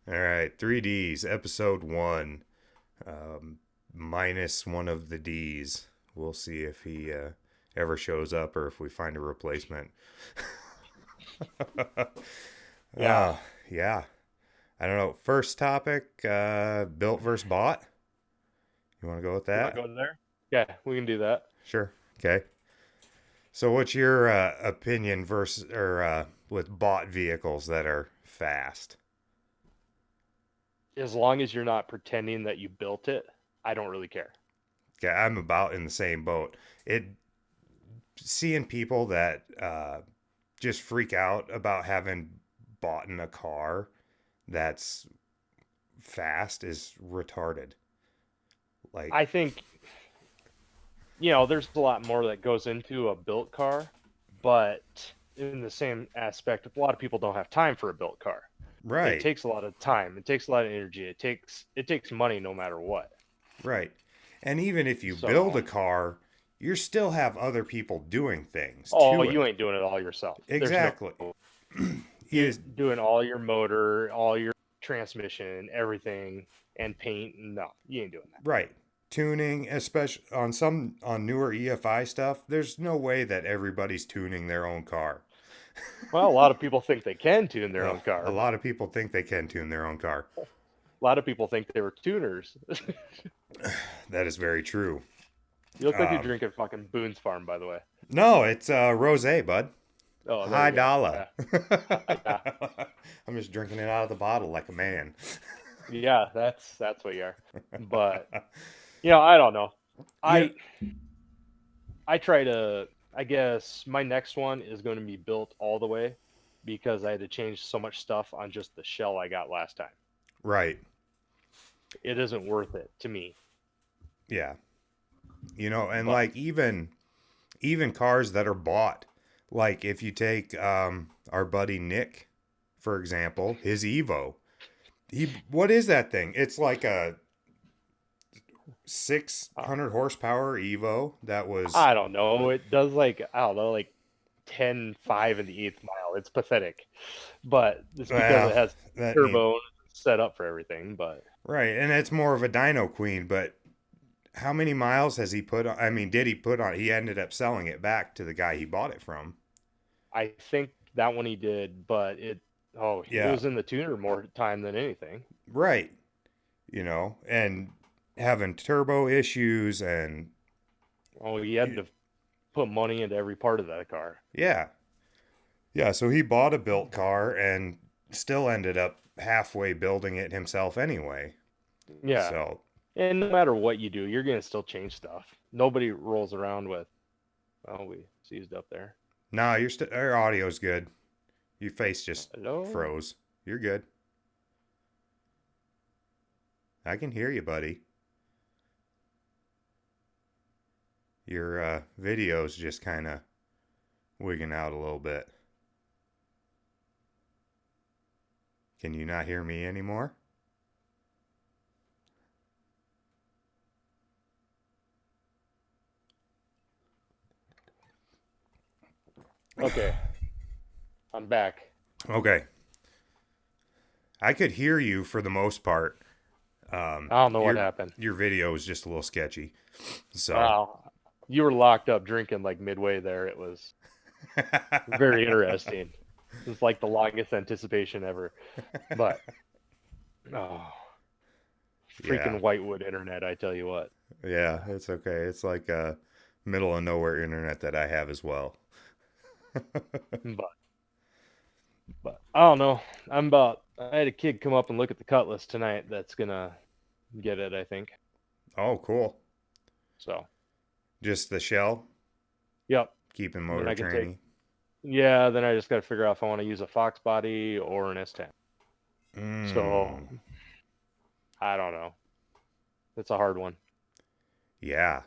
All right, 3D's, episode one, minus one of the D's. We'll see if he ever shows up or if we find a replacement. Yeah. uh, yeah. I don't know. First topic, built versus bought. You want to go with You want that? to go there? Yeah, we can do that. Sure. Okay. So, what's your opinion versus or with bought vehicles that are fast? As long as you're not pretending that you built it, I don't really care. Okay, I'm about in the same boat. It seeing people that just freak out about having bought in a car that's fast is retarded. Like, I think, there's a lot more that goes into a built car, but in the same aspect, a lot of people don't have time for a built car. It right, takes a lot of time. It takes a lot of energy. It takes money no matter what. right. And even if you build So, a car, you still have other people doing things oh, to you it. ain't doing it all yourself. There's no Exactly. you Is doing all your motor, all your transmission, everything, and paint. No, you ain't doing that. right. Tuning, especially on newer EFI stuff, there's no way that everybody's tuning their own car. Well, a lot of people think they can tune their Oh, own a car, but lot of people think they can tune their own car. a lot of people think they were tuners. That is very true. You look like you're Um, drinking fucking Boone's Farm, by the way. no, it's rosé, bud. Oh, there High you go. dollar. Yeah, yeah, I'm just drinking it out of the bottle like a man. yeah. That's what you are. But I don't know. you I I try to. I guess my next one is going to be built all the way because I had to change so much stuff on just the shell I got last time. right. It isn't worth it to me. Yeah. And But like even cars that are bought. Like if you take our buddy Nick, for example, his Evo. What is that thing? It's like a uh, 600 horsepower Evo that was I don't know. It does like I don't know, like 10.5 in the eighth mile. It's pathetic, but it's because well, it has that need turbo and it's set up for everything. But right, and it's more of a dyno queen, but how many miles has he put on? I mean, did he put on? He ended up selling it back to the guy he bought it from. I think that one he did, but it Yeah, was in the tuner more time than anything. right. And having turbo issues and Oh, he had to put money into every part of that car. yeah, yeah. So he bought a built car and still ended up halfway building it himself anyway. Yeah, So and no matter what you do, you're gonna still change stuff. Nobody rolls around with, oh, we seized up there. nah, your audio's good. Your face just Hello. froze. You're good. I can hear you, buddy. Your video's just kind of wigging out a little bit. Can you not hear me anymore? Okay, I'm back. Okay. I could hear you for the most part. I don't know what Your happened. your video is just a little sketchy. So, Wow, you were locked up drinking like midway there. It was very interesting. It was like the longest anticipation ever. But oh, yeah, freaking Whitewood internet, I tell you what. yeah, it's okay. It's like middle of nowhere internet that I have as well. But I don't know. I had a kid come up and look at the Cutlass tonight. That's gonna get it, I think. Oh, cool. So, Just the shell, yep. keeping And then motor I can take. tranny. Yeah. Then I just got to figure out if I want to use a Fox body or an S10. So Mm, I don't know. It's a hard one. yeah,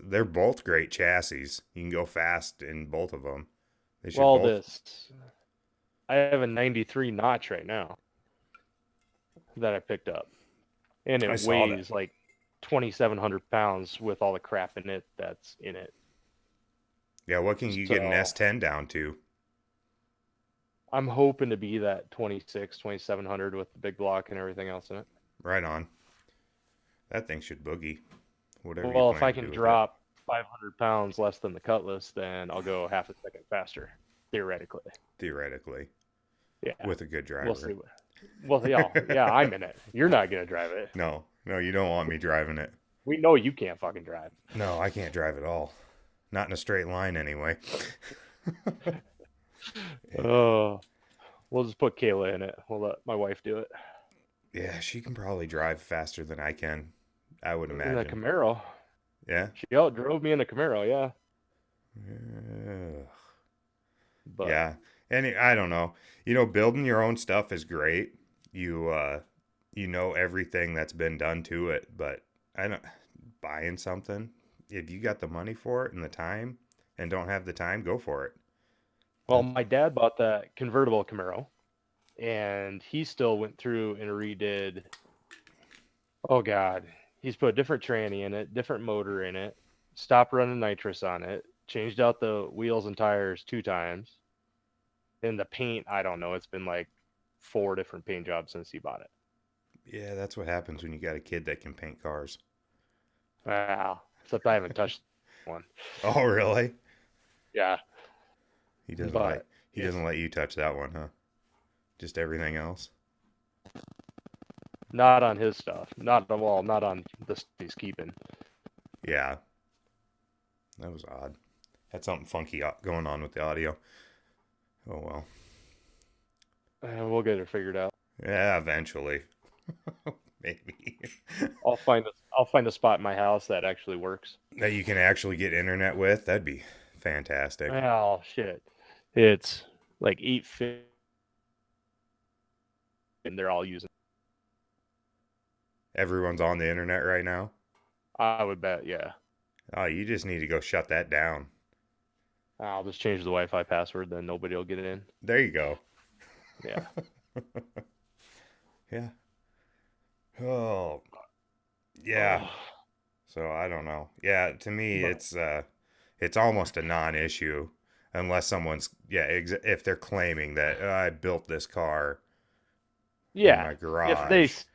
they're both great chassis. You can go fast in both of them. They should Well, both. this I have a 93 notch right now that I picked up, and I it saw that. weighs like 2,700 pounds with all the crap in it that's in it. Yeah, what can you get an So S10 down to? I'm hoping to be that 2700 with the big block and everything else in it. Right on. That thing should boogie. Whatever you Well, if plan I to can do with it. drop 500 pounds less than the Cutlass, then I'll go half a second faster, theoretically. Theoretically. Yeah, With a good we'll driver. see. Well, yeah, I'm in it. You're not gonna drive it. No, no, you don't want me driving it. We know you can't fucking drive. No, I can't drive at all. Not in a straight line anyway. Oh, we'll just put Kayla in it. We'll let my wife do it. Yeah, she can probably drive faster than I can, I would In the imagine. Camaro, Yeah? she outdrove me in the Camaro. Yeah, Ugh. but Yeah. And I don't know. Building your own stuff is great. You you know everything that's been done to it, but I don't buying something, if you got the money for it and the time and don't have the time, go for it. well, That's my dad bought that convertible Camaro, and he still went through and redid. Oh God, he's put a different tranny in it, different motor in it, stopped running nitrous on it, changed out the wheels and tires 2 times. And the paint, I don't know. It's been like 4 different paint jobs since he bought it. yeah, that's what happens when you got a kid that can paint cars. Wow. Except I haven't touched one. Oh, really? Yeah. He doesn't But let he doesn't let you touch that one, huh? Just everything else. not on his stuff. Not well, not on the stuff he's keeping. Yeah, that was odd. Had something funky going on with the audio. Oh well. We'll get it figured out. Yeah, eventually. Maybe. I'll find a spot in my house that actually works. That you can actually get internet with. That'd be fantastic. Oh shit. It's like 8 feet and they're all using. Everyone's on the internet right now. I would bet, yeah. Oh, you just need to go shut that down. I'll just change the Wi-Fi password, then nobody will get it in. There you go. Yeah. Yeah. Oh, yeah. Oh, So I don't know. Yeah, to me but it's almost a non-issue unless someone's if they're claiming that I built this car in yeah, my if they garage.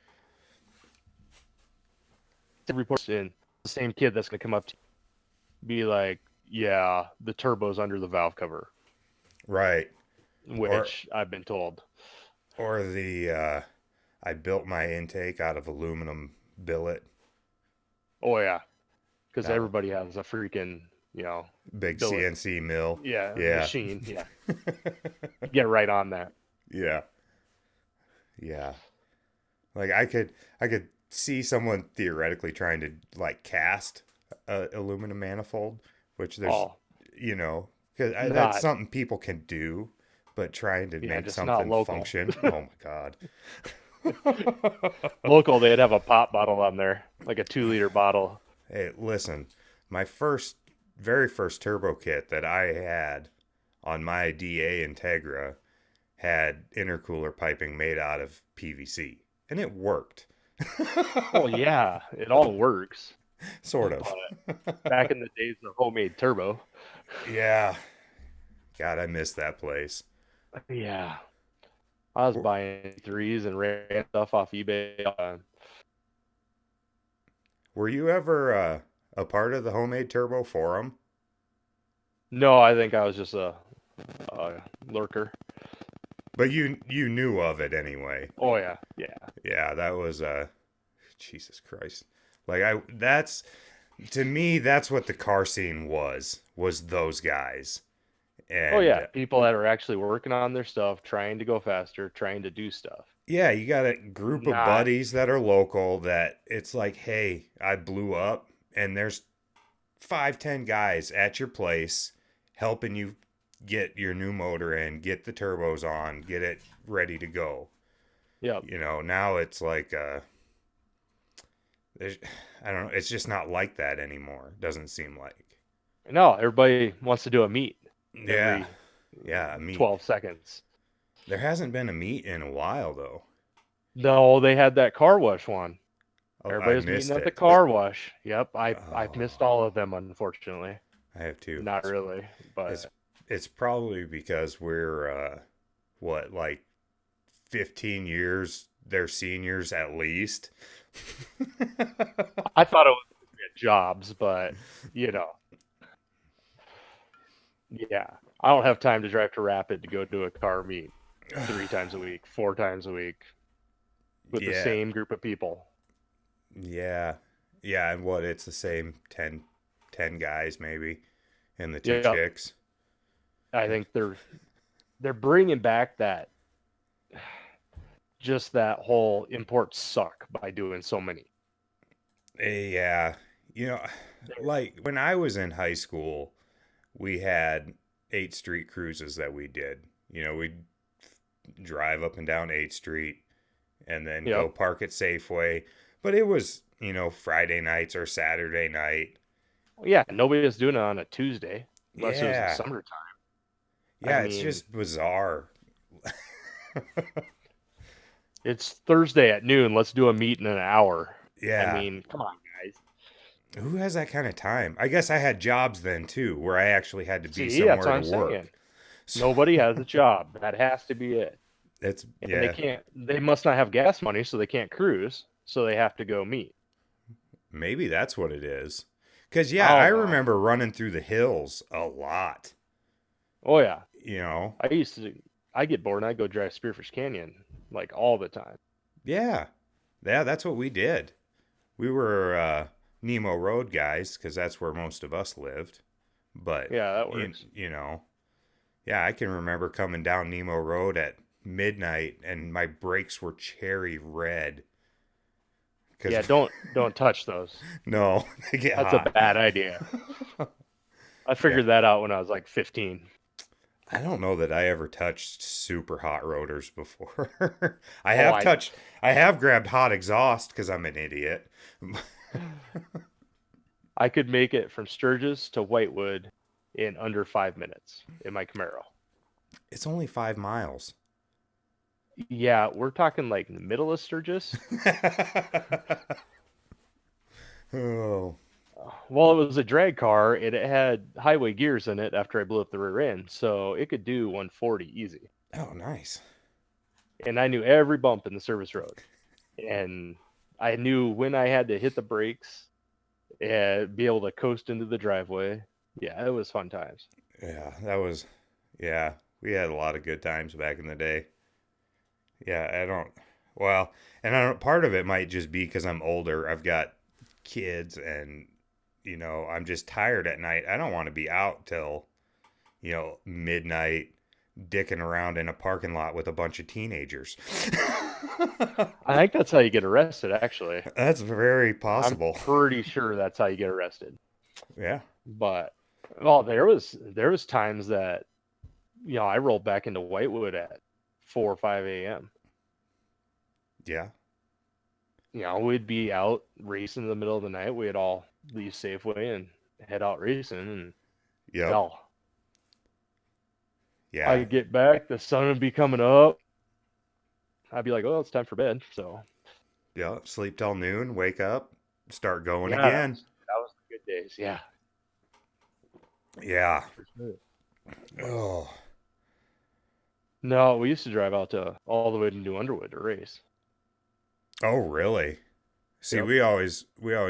reports in the same kid that's gonna come up to you, be like, yeah, the turbo's under the valve cover, Right. Or which I've been told. or the I built my intake out of aluminum billet. Oh yeah, because That everybody has a freaking big billet, CNC mill. yeah, Yeah. machine, yeah. Get right on that. Yeah. Yeah. Like I could see someone theoretically trying to like cast a aluminum manifold, which there's Oh, because that's not something people can do, but trying to yeah, make just not something local. function. Oh my God. Local, they'd have a pop bottle on there, like a 2 liter bottle. Hey, listen, my very first turbo kit that I had on my DA Integra had intercooler piping made out of PVC, and it worked. Oh yeah, it all works. Sort of. But back in the days of homemade turbo, Yeah. God, I miss that place. yeah, I was buying threes and ran stuff off eBay. Were you ever a part of the homemade turbo forum? No, I think I was just a lurker. But you knew of it anyway. Oh yeah, yeah. Yeah, that was Jesus Christ. Like that's to me that's what the car scene was those guys. Oh And yeah, people that are actually working on their stuff, trying to go faster, trying to do stuff. yeah, you got a group of Not, buddies that are local that it's like, hey, I blew up and there's 5, 10 guys at your place helping you get your new motor in, get the turbos on, get it ready to go. yep. Now it's like there's I don't know, it's just not like that anymore. Doesn't seem like. No, everybody wants to do a meet Yeah. every Yeah, meat. 12 seconds. There hasn't been a meat in a while though. No, they had that car wash one. Oh, I Everybody's meeting missed at the it. car wash. Yep, I've Oh, missed all of them, unfortunately. I have too. Not really, It's but it's probably because what, like 15 years they're seniors at least. I thought it was jobs, but you know, yeah, I don't have time to drive to Rapid to go to a car meet 3 times a week, 4 times a week with the Yeah. same group of people. Yeah. Yeah, and what, it's the same 10 guys maybe and the two Yeah, chicks. I think they're bringing back that just that whole imports suck by doing so many. Yeah. You know, like when I was in high school, we had 8th Street cruises that we did. We'd drive up and down 8th Street and then go Yep. park at Safeway. But it was, Friday nights or Saturday night. Yeah, nobody was doing it on a Tuesday unless it was in Yeah. summertime. I Yeah, it's mean, just bizarre. it's Thursday at noon. Let's do a meet in an hour. I Yeah. mean, come on, guys. Who has that kind of time? I guess I had jobs then too, where I actually had to be See, that's somewhere what to I'm saying. work. So Nobody has a job. That has to be it. it's, And they yeah, can't, they must not have gas money, so they can't cruise. So they have to go meet. maybe that's what it is. Because, yeah, I I don't know. remember running through the hills a lot, Oh, yeah. you know? I get bored and I go drive Spearfish Canyon like all the time. Yeah. Yeah, that's what we did. We were Nemo Road guys because that's where most of us lived. But, Yeah, that you, works. you know, yeah, I can remember coming down Nemo Road at midnight and my brakes were cherry red. Because, Yeah, don't touch those. no, they get That's a hot. bad idea. I Yeah. figured that out when I was like 15. I don't know that I ever touched super hot rotors before. I Oh, have touched, I have grabbed hot exhaust because I'm an idiot. I could make it from Sturgis to Whitewood in under 5 minutes in my Camaro. It's only 5 miles. Yeah, we're talking like in the middle of Sturgis. Oh, Well, it was a drag car and it had highway gears in it after I blew up the rear end, so it could do 140 easy. oh, nice. And I knew every bump in the service road. And I knew when I had to hit the brakes and be able to coast into the driveway. Yeah, it was fun times. Yeah, yeah, we had a lot of good times back in the day. Yeah, well, and part of it might just be because I'm older. I've got kids and, I'm just tired at night. I don't want to be out till, midnight dicking around in a parking lot with a bunch of teenagers. I think that's how you get arrested, actually. That's very I'm possible. pretty sure that's how you get arrested. Yeah. But well, there was times that I rolled back into Whitewood at 4 or 5 a.m. Yeah. We'd be out racing in the middle of the night. We'd all leave Safeway and head out racing, and Yep. hell, Yeah. I'd get back, the sun would be coming up. I'd be like, "Oh, it's time for bed." So Yeah. Sleep till noon, wake up, start going yeah, again. that was the good days. Yeah, Yeah. for sure. Oh. No, we used to drive out to all the way to New Underwood to race. Oh, really? See, Yep. we always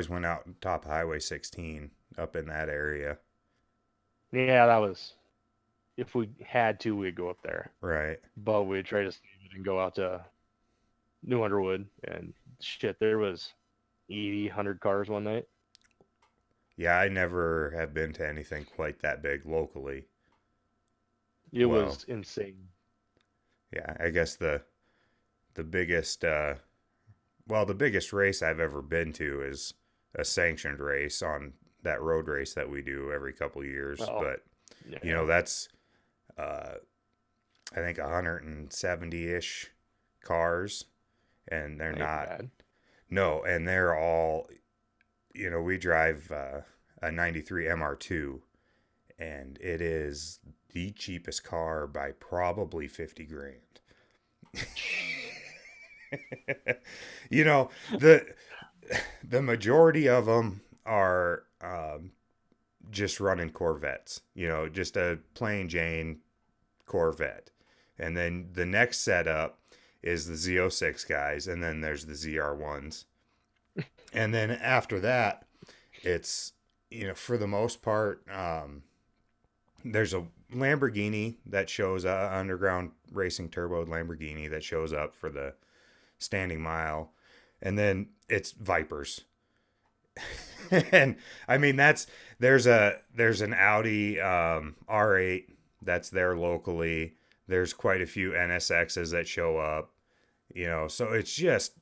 went out top Highway 16 up in that area. Yeah, that was if we had to, we'd go up there, Right. but we'd try to save it and go out to New Underwood, and shit, there was 80, 100 cars one night. Yeah, I never have been to anything quite that big locally. It Well, was insane. yeah, I guess the biggest the biggest race I've ever been to is a sanctioned race on that road race that we do every couple years, Oh, but yeah, that's I think 170-ish cars, and they're ain't not. bad. No, and they're all, we drive a 93 MR2, and it is the cheapest car by probably 50 grand. you know, the majority of them are just running Corvettes, just a plain Jane Corvette. And then the next setup is the Z06 guys, and then there's the ZR1s. And then after that, it's, for the most part, there's a Lamborghini that shows underground racing turbo Lamborghini that shows up for the standing mile, and then it's Vipers. And I mean there's an Audi R8 that's there locally. There's quite a few NSXs that show up, so it's just,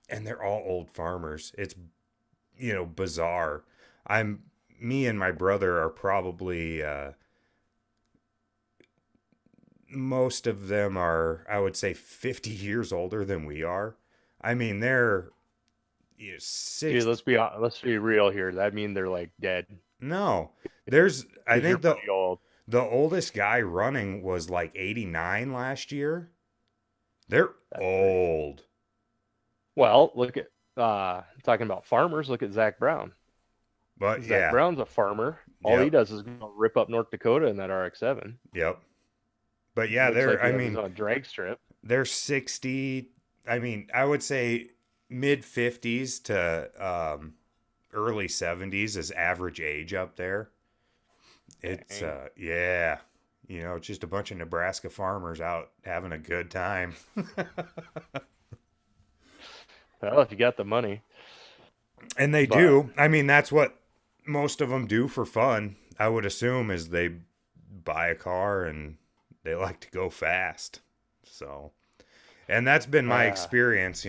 and they're all old farmers. It's, bizarre. Me and my brother are probably, most of them are, I would say, 50 years older than we are. I mean, they're, Dude, six. let's be real here. That mean they're like dead No, I because you're think pretty old. the oldest guy running was like 89 last year. They're That's pretty. old. Well, look at talking about farmers. Look at Zach Brown. But Zach yeah, Brown's a farmer. All he yep, does is go rip up North Dakota in that RX-7. yep. But yeah, Looks like I he was mean, on a drag strip. they're 60. I mean, I would say mid 50s to early 70s is average age up there. It's, Dang. yeah, just a bunch of Nebraska farmers out having a good time. Well, if you got the money, And they but do. I mean, that's what most of them do for fun. I would assume is they buy a car and they like to go fast. So, and that's been my uh, experience,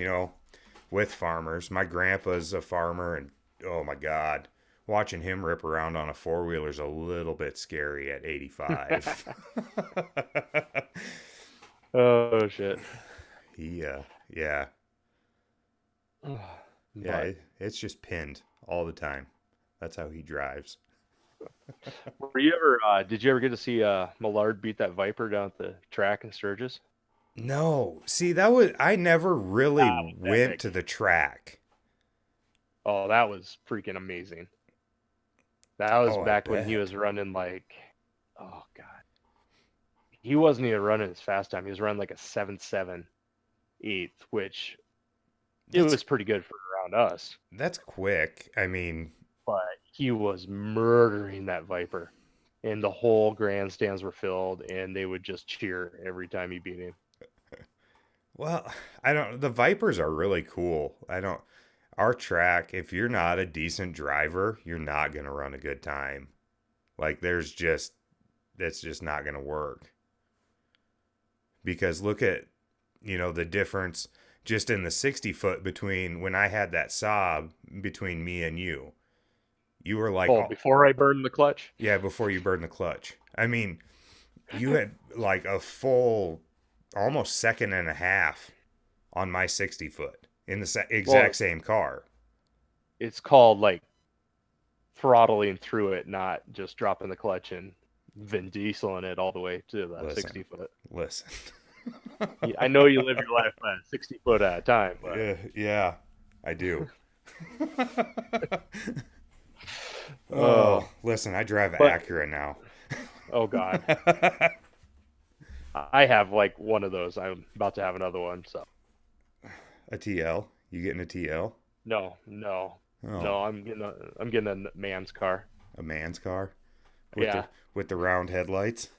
with farmers. My grandpa's a farmer, and oh my God, watching him rip around on a four wheeler is a little bit scary at 85. oh shit. Yeah, yeah, But it's just pinned all the time. That's how he drives. were you ever? Did you ever get to see Millard beat that Viper down at the track in Sturgis? No, see, I never really That was went epic. to the track. Oh, that was freaking amazing. That was Oh, I back when he bet. was running like, oh god, he wasn't even running his fast time. He was running like a 7.7 eighth, which it That's was pretty good for around us. that's quick. I mean, But he was murdering that Viper, and the whole grandstands were filled, and they would just cheer every time he beat him. well, I don't the Vipers are really cool. I don't Our track, if you're not a decent driver, you're not going to run a good time. Like that's just not going to work. Because look at, the difference just in the 60-foot between when I had that Saab between me and you. You were like, Oh, before I burned the clutch. yeah, before you burn the clutch. I mean, you had like a full almost second and a half on my 60-foot in the Well, exact same car. it's called like throttling through it, not just dropping the clutch and Vin Dieseling it all the way to that Listen, 60 foot. listen. Yeah, I know you live your life 60 foot at a time, but Yeah, yeah, I do. oh, Oh, listen, I drive but Acura now. oh god, I have like one of those. I'm about to have another one. So A TL? You getting a TL? no, no, Oh, no. I'm getting a man's car. a man's car with the Yeah, round headlights.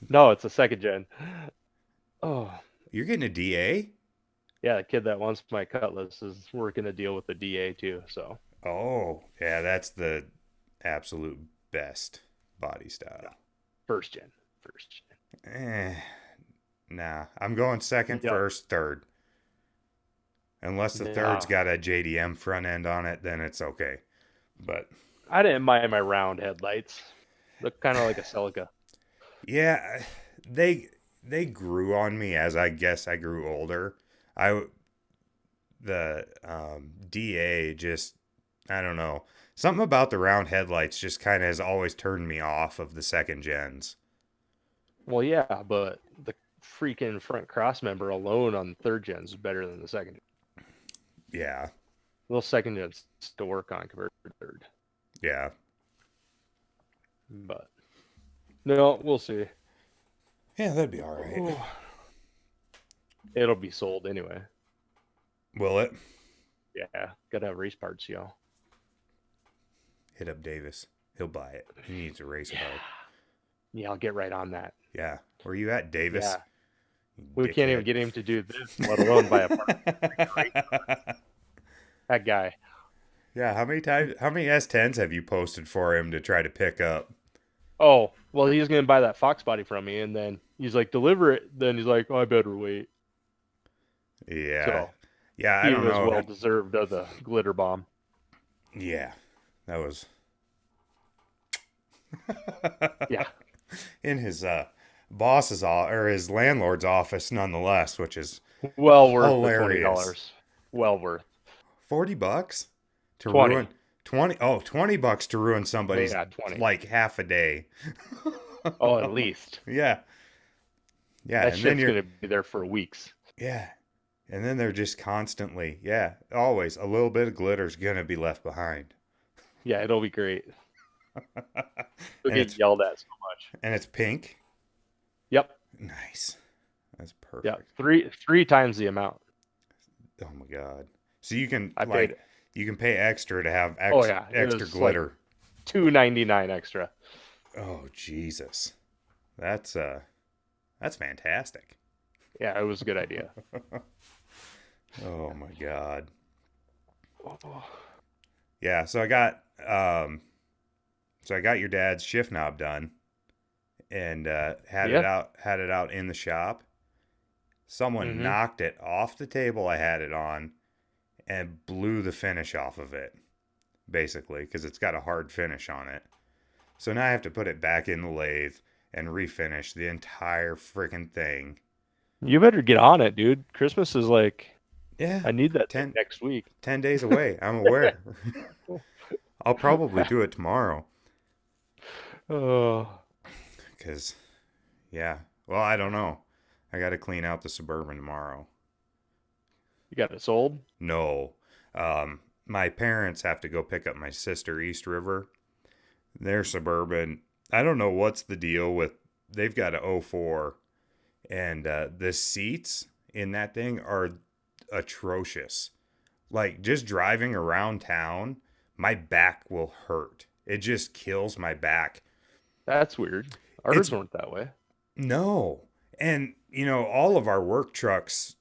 no, it's a second gen. Oh You're getting a DA? yeah, the kid that wants my Cutlass is working a deal with the DA too. So Oh, yeah, that's the absolute best body yeah, style. first gen, first gen. Eh, nah, I'm going second, Yep. first, third. Unless the third's Now got a JDM front end on it, then it's okay. But I didn't mind my round headlights. Look kind of like a Celica. yeah, they grew on me as I guess I grew older. I the DA just, I don't know. Something about the round headlights just kind of has always turned me off of the second gens. Well, yeah, but the freaking front cross member alone on third gens is better than the second. Yeah, Little second gens to work on compared to third. yeah. But no, we'll see. Yeah, that'd be all right. Oh, it'll be sold anyway. Will it? Yeah, gotta have race parts, Hit up Davis. He'll buy it. He needs a race Yeah. car. Yeah, I'll get right on that. Yeah. Where you at, Davis? Yeah. You We can't even dickhead. get him to do this, let alone buy a part. That guy. Yeah, how many S10s have you posted for him to try to pick up? Oh, well, he's gonna buy that Fox body from me, and then he's like, deliver it. Then he's like, oh, I better wait. Yeah. So Yeah, I he don't was know. well deserved of the glitter bomb. Yeah. That was Yeah. in his boss's or his landlord's office nonetheless, which is Well worth the hilarious. $20. Well worth. $40 to 20. ruin 20 bucks to ruin somebody's Yeah, 20. like half a day. Oh, at least. Yeah. Yeah, That and then shit's you're gonna be there for weeks. yeah. And then they're just constantly, yeah, always a little bit of glitter's gonna be left behind. Yeah, it'll be great. You'll and get it's yelled at so much. and it's pink. Yep. Nice. That's Yeah. perfect. Three times the amount. Oh my god. So you can I paid it. you can pay extra to have Oh yeah. It extra was like glitter. $2.99 extra. Oh Jesus. That's fantastic. Yeah, it was a good idea. Oh my god. Oh, Yeah, so I got your dad's shift knob done and yeah. had it out in the shop. Someone Mm-hmm. knocked it off the table I had it on and blew the finish off of it, basically, because it's got a hard finish on it. So now I have to put it back in the lathe and refinish the entire freaking thing. You better get on it, dude. Christmas is like, Yeah, I need that thing 10, next week. 10 days away. I'm aware. I'll probably do it tomorrow. Oh, Because, yeah, well, I don't know. I got to clean out the Suburban tomorrow. you got it sold? No. My parents have to go pick up my sister East River. Their Suburban, I don't know what's the deal with, they've got a '04, and the seats in that thing are atrocious. Like, just driving around town, my back will hurt. It just kills my back. That's weird. It's Ours weren't that way. no. And, all of our work trucks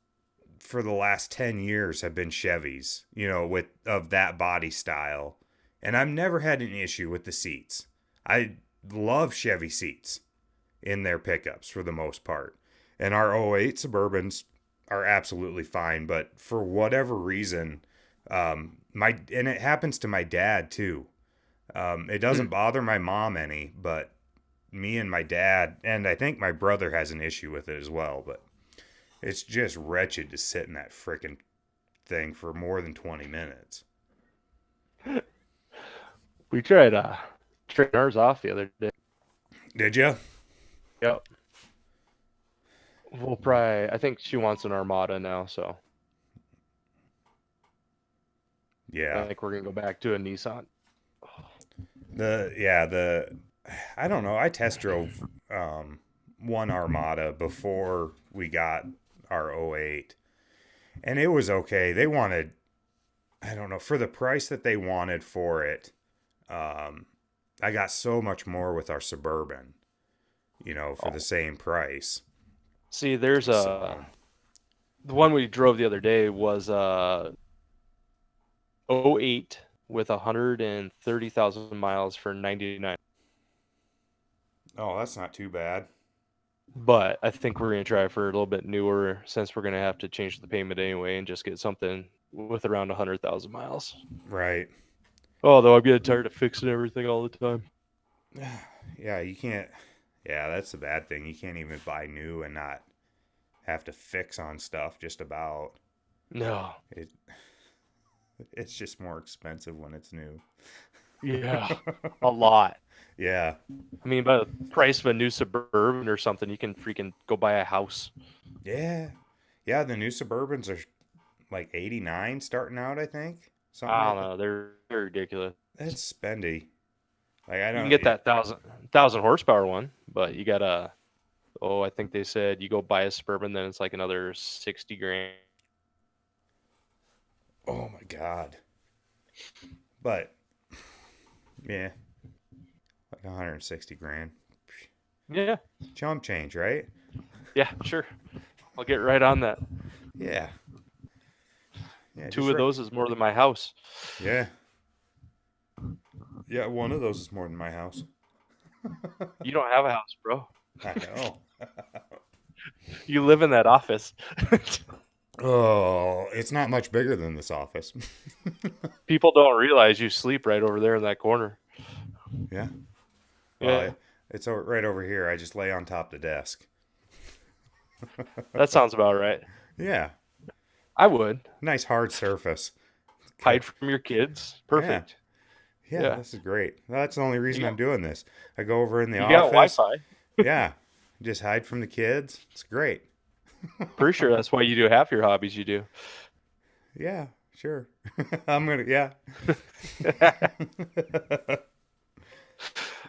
for the last 10 years have been Chevys, with of that body style. And I've never had an issue with the seats. I love Chevy seats in their pickups for the most part. And our '08 Suburbans are absolutely fine, but for whatever reason, and it happens to my dad too. It doesn't Hmm. bother my mom any, but me and my dad, and I think my brother has an issue with it as well, but it's just wretched to sit in that freaking thing for more than 20 minutes. We tried trading ours off the other day. Did you? Yep. We'll probably. I think she wants an Armada now, so I Yeah. think we're gonna go back to a Nissan. The I don't know. I test drove one Armada before we got our '08, and it was okay. They wanted, I don't know, for the price that they wanted for it. Um, I got so much more with our Suburban, for the Oh, same price. see, there's So, the one we drove the other day was '08 with 130,000 miles for 99. oh, that's not too bad. But I think we're gonna try for a little bit newer since we're gonna have to change the payment anyway and just get something with around 100,000 miles. Right. Although I'm getting tired of fixing everything all the time. Yeah, you can't. Yeah, that's the bad thing. You can't even buy new and not have to fix on stuff just about. No. It it's just more expensive when it's new. Yeah. A lot. Yeah. I mean, by the price of a new Suburban or something, you can freaking go buy a house. Yeah. Yeah, the new Suburbans are like 89 starting out, I think. Something I like don't that. know. They're ridiculous. It's spendy. Like I You can don't get that thousand horsepower one, but you gotta I think they said you go buy a Suburban, then it's like another 60 grand. Oh my God. But yeah, like 160 grand. Yeah, Chump change, right? yeah, sure. I'll get right on that. Yeah. Yeah, just Two of right. those is more than my house. Yeah. Yeah, one of those is more than my house. You don't have a house, bro. I know. You live in that office. Oh, it's not much bigger than this office. People don't realize you sleep right over there in that corner. Yeah. Well, Yeah, it's right over here. I just lay on top of the desk. that sounds about right. Yeah. I would Nice hard surface. hide from your kids. Yeah. Perfect. Yeah, Yeah, this is great. That's the only reason you I'm got doing this. I go over in the you got office. Wi-Fi. Yeah. Just hide from the kids. It's great. Pretty sure that's why you do half your hobbies you do. Yeah, sure. Yeah.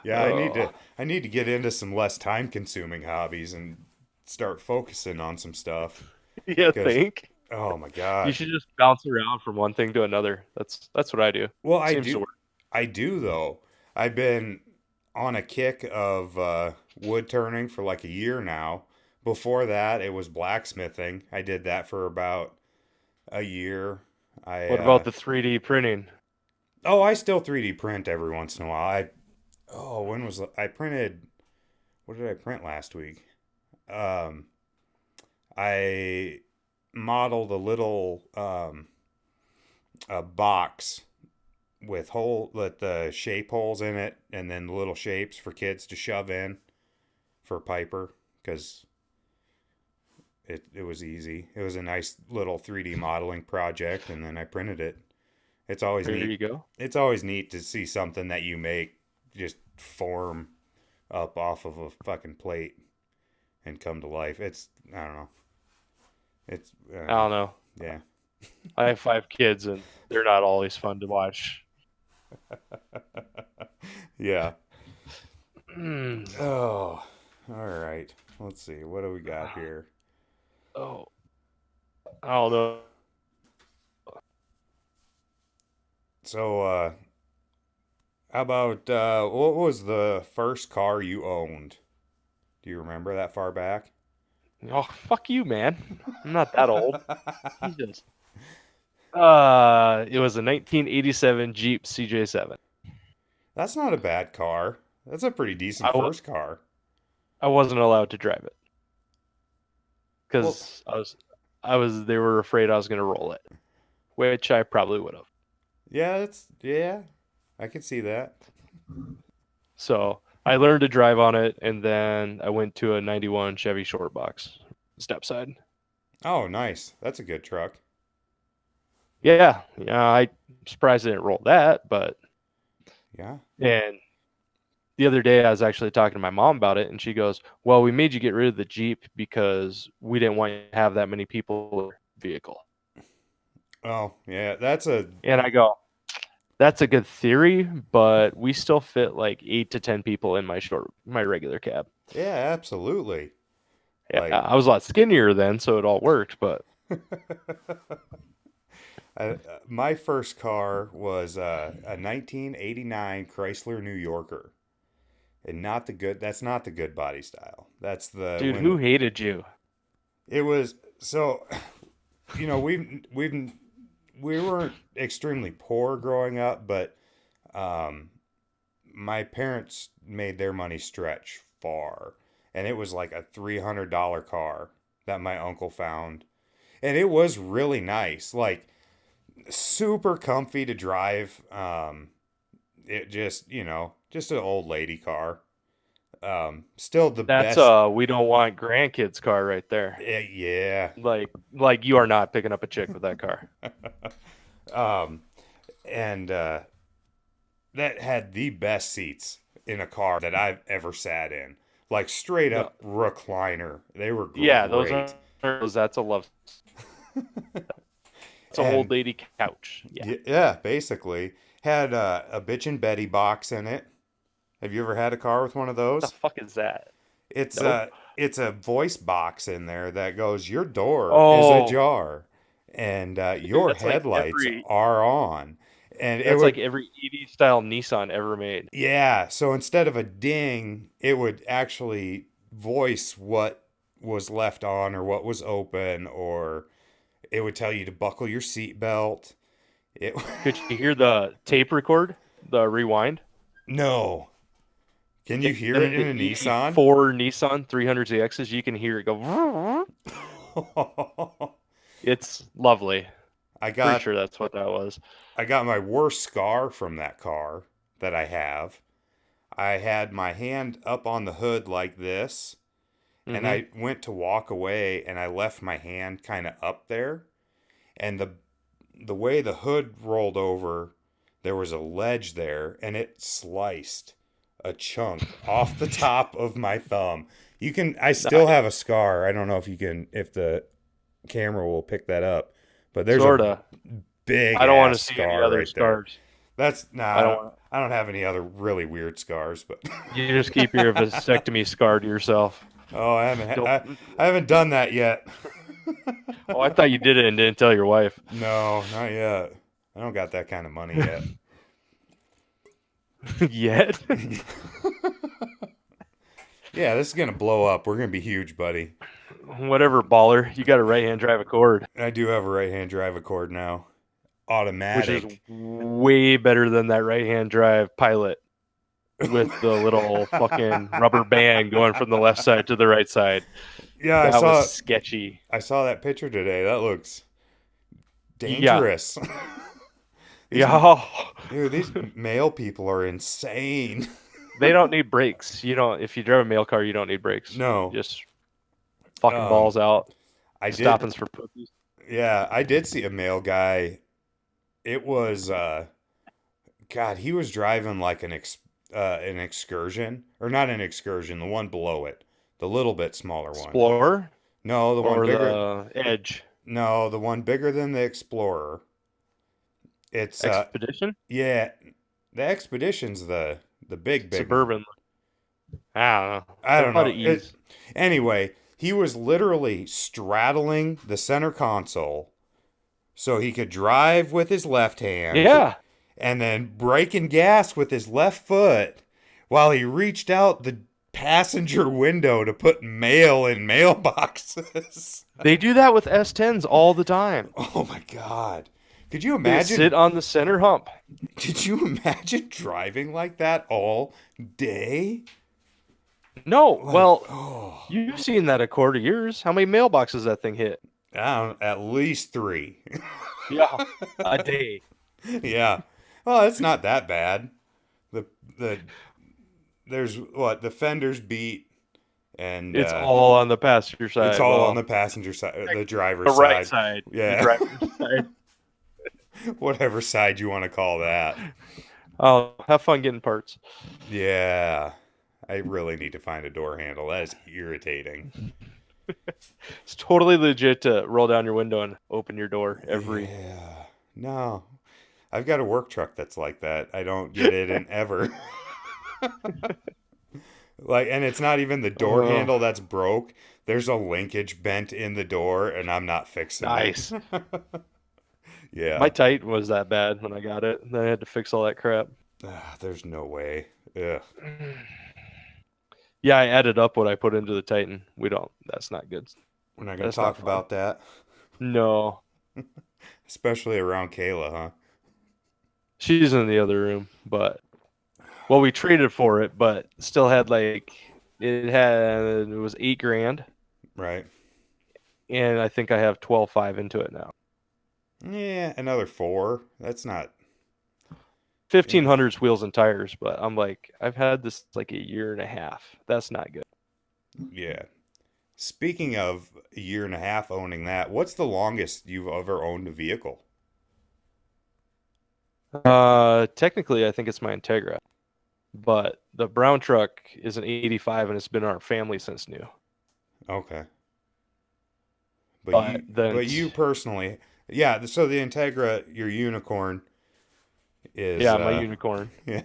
Yeah, Oh, I need to get into some less time consuming hobbies and start focusing on some stuff. you Because think? oh my You God. should just bounce around from one thing to another. That's what I do. Well, Seems to work. I do though. I've been on a kick of wood turning for like a year now. Before that, it was blacksmithing. I did that for about a year. What about the 3D printing? I still 3D print every once in a while. When was I printed? What did I print last week? Um, I modeled a little a box with the shape holes in it, and then little shapes for kids to shove in for Piper because it was easy. It was a nice little 3D modeling project, and then I printed it. It's always There neat. you go. It's always neat to see something that you make just form up off of a fucking plate and come to life. I don't know. It's I don't know. yeah. I have 5 kids, and they're not always fun to watch. Yeah. Mm. Oh, all right. Let's see. What do we got here? Oh, I don't know. So, how about what was the first car you owned? Do you remember that far back? Oh, fuck you, man. I'm not that old. Jesus. It was a 1987 Jeep CJ7. That's not a bad car. That's a pretty decent I w- first car. I wasn't allowed to drive it Well, because they were afraid I was going to roll it, which I probably would have. yeah. I can see that. So I learned to drive on it, and then I went to a 91 Chevy short box step side. Oh, nice. That's a good truck. Yeah, I'm surprised I didn't roll that, but Yeah. and the other day I was actually talking to my mom about it, and she goes, "Well, we made you get rid of the Jeep because we didn't want you to have that many people in your vehicle." Oh, yeah. That's a And I go, "That's a good theory, but we still fit like 8 to 10 people in my regular cab." yeah, absolutely. Yeah, Like I was a lot skinnier then, so it all worked. But my first car was a 1989 Chrysler New Yorker. And not the good that's not the good body style. That's the dude, who when hated you? it was so you know, we weren't extremely poor growing up, but um my parents made their money stretch far. And it was like a $300 car that my uncle found. And it was really nice. Like super comfy to drive. It just, just an old lady car. Still the That's best. we don't want grandkids car right there. Yeah. Like you are not picking up a chick with that car. Um, and that had the best seats in a car that I've ever sat in. Like straight No, up recliner. They were yeah, those great. that's a love. It's a old And lady couch. Yeah. yeah, basically had a bitchin' Betty box in it. Have you ever had a car with one of The those? fuck is that? It's Nope. it's a voice box in there that goes, "Your door is Oh, ajar, and dude, your headlights every are on." And it that's would, like every 80s style Nissan ever made. yeah. So instead of a ding, it would actually voice what was left on or what was open, or it would tell you to buckle your seatbelt. It Could you hear the tape record, the rewind? no. Can you hear it In in the a Nissan? 84 Nissan 300ZXs, you can hear it go. It's lovely. I Pretty got sure that's what that was. I got my worst scar from that car that I have. I had my hand up on the hood like this, and Hmm. I went to walk away and I left my hand kind of up there, and the way the hood rolled over, there was a ledge there and it sliced a chunk off the top of my thumb. I still Nice. have a scar. I don't know if the camera will pick that up, but there's a Sorta. big I don't want to ass see any scar other right there. scars. That's nah. I don't want. I don't have any other really weird scars, but You just keep your vasectomy scar to yourself. oh, Don't. I haven't done that yet. Oh, I thought you did it and didn't tell your wife. No, not yet. I don't got that kind of money yet. Yet. Yeah, this is gonna blow up. We're gonna be huge, buddy. Whatever, baller. You got a right hand drive Accord, I do have a right-hand drive Accord now, which is automatic. way better than that right hand drive Pilot with the little fucking rubber band going from the left side to the right side. Yeah, That was sketchy. I saw that picture today. That looks Yeah. dangerous. These Yeah. dude, these male people are insane. They don't need brakes. You don't. If you drive a mail car, you don't need brakes. No. Just fucking Um, balls out. I did. Stoppings for pussies. Yeah, I did see a male guy. It was God, he was driving like an excursion, or not an excursion, the one below it, the little bit smaller one. Explorer No, the one or bigger. the Edge No, the one bigger than the Explorer. It's Expedition yeah, the Expedition's the big one. Suburban. I don't know. I They're don't a lot know. of ease. Anyway, he was literally straddling the center console so he could drive with his left hand Yeah, and then braking gas with his left foot while he reached out the passenger window to put mail in mailboxes. they do that with S10s all the time. Oh my God. Could you They sit imagine? on the center hump. Could you imagine driving like that all day? No, Like, well, oh, you've seen that Accord of yours. How many mailboxes that thing hit? I don't, at least three. Yeah, a day. Yeah. Well, it's not that bad. The the there's what the fenders beat and It's all on the passenger side. it's all Well, on the passenger side, the the driver's right side. side. The Yeah. driver's side. Whatever side you want to call that. Oh, have fun getting parts. Yeah. I really need to find a door handle. That is irritating. It's totally legit to roll down your window and open your door every. Yeah. No. I've got a work truck that's like that. I don't get it in ever. Like, and it's not even the door Oh, handle that's broke. There's a linkage bent in the door, and I'm not fixing nice. it. Yeah. My Titan was that bad when I got it. Then I had to fix all that crap. There's no way. Ugh. Yeah, I added up what I put into the Titan. We don't. That's not good. We're not going to That's not talk fun. about that, No, especially around Kayla, huh? she's in the other room, but well, we traded for it, but still had like it was $8,000, Right. and I think I have 12.5 into it now. Yeah, another four. That's not. 1,500's wheels and tires, but I'm like, I've had this like a year and a half. That's not good. Yeah. Speaking of a year and a half owning that, what's the longest you've ever owned a vehicle? Technically, I think it's my Integra, but the brown truck is an 85 and it's been in our family since new. Okay. But then But you personally, yeah. So the Integra, your unicorn, is yeah, my unicorn. yeah.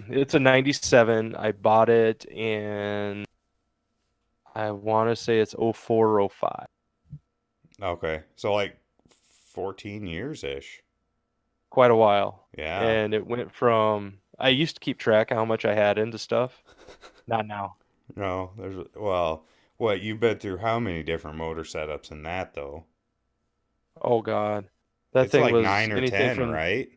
It's a 97. I bought it in I want to say it's 04, 05. Okay. So like 14 years ish. Quite a while. Yeah. And it went from, I used to keep track of how much I had into stuff. Not now. No, well, what, you've been through how many different motor setups in that though? Oh God. That It's thing like was 9 or anything 10, from, right?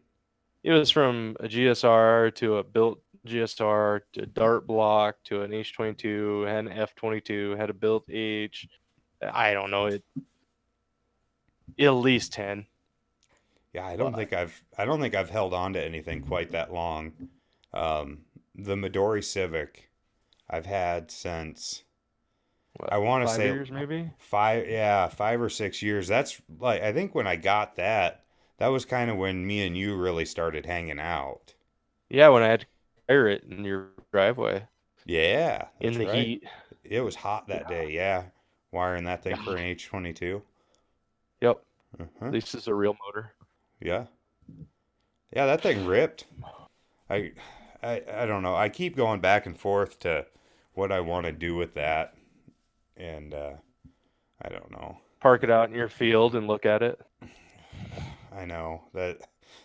it was from a GSR to a built GSR to a Dart block to an H22, had an F22, had a built H. I don't know, at least 10. Yeah, But I don't think I've held on to anything quite that long. The Midori Civic I've had since what, I want to five say years maybe? 5 or 6 years. That's like I think when I got that, that was kind of when me and you really started hanging out. Yeah, when I had to fire it in your driveway Yeah, in that's the right. heat. It was hot that Yeah. day. Yeah, wiring that thing for Yeah. an H22. Yep. Uh-huh. At least it's a real motor. Yeah, yeah, that thing ripped. I, I don't know. I keep going back and forth to what I want to do with that, and I don't know. Park it out in your field and look at it. I know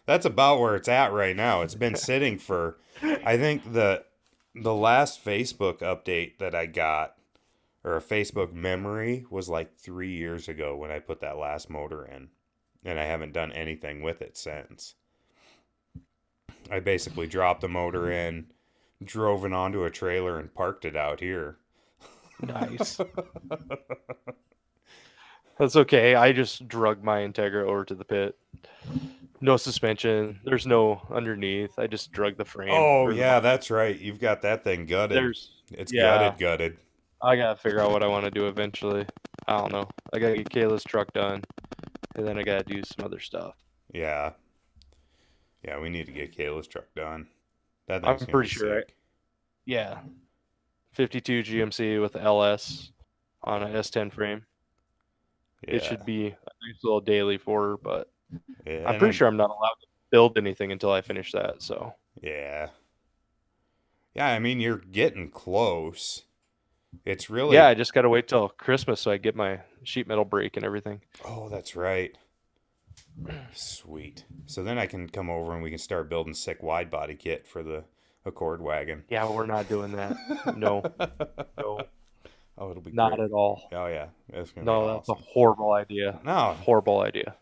that's about where it's at right now. It's been sitting for, I think the last Facebook update that I got or a Facebook memory was like 3 years ago when I put that last motor in, and I haven't done anything with it since. I basically dropped the motor in, drove it onto a trailer, and parked it out here. Nice. That's okay. I just drug my Integra over to the pit. No suspension. There's no underneath. I just drug the frame Oh or the yeah, body. that's right. You've got that thing gutted. There's It's yeah. gutted. I gotta figure out what I want to do eventually. I don't know. I gotta get Kayla's truck done, and then I gotta do some other stuff. Yeah, yeah. We need to get Kayla's truck done. That thing's I'm gonna be pretty sure. sick. Yeah, 52 GMC with LS on a S10 frame. It Yeah, should be a nice little daily for her, but yeah, I'm and pretty then sure I'm not allowed to build anything until I finish that. So yeah, yeah. I mean, you're getting close. It's yeah, really. I just gotta wait till Christmas so I get my sheet metal brake and everything. Oh, that's right. Sweet. So then I can come over and we can start building sick wide body kit for the Accord wagon. Yeah, we're not doing that. No, no, Oh, it'll be not great. at all. Oh yeah, it's gonna be No, that's a awesome. horrible idea. No, Horrible idea.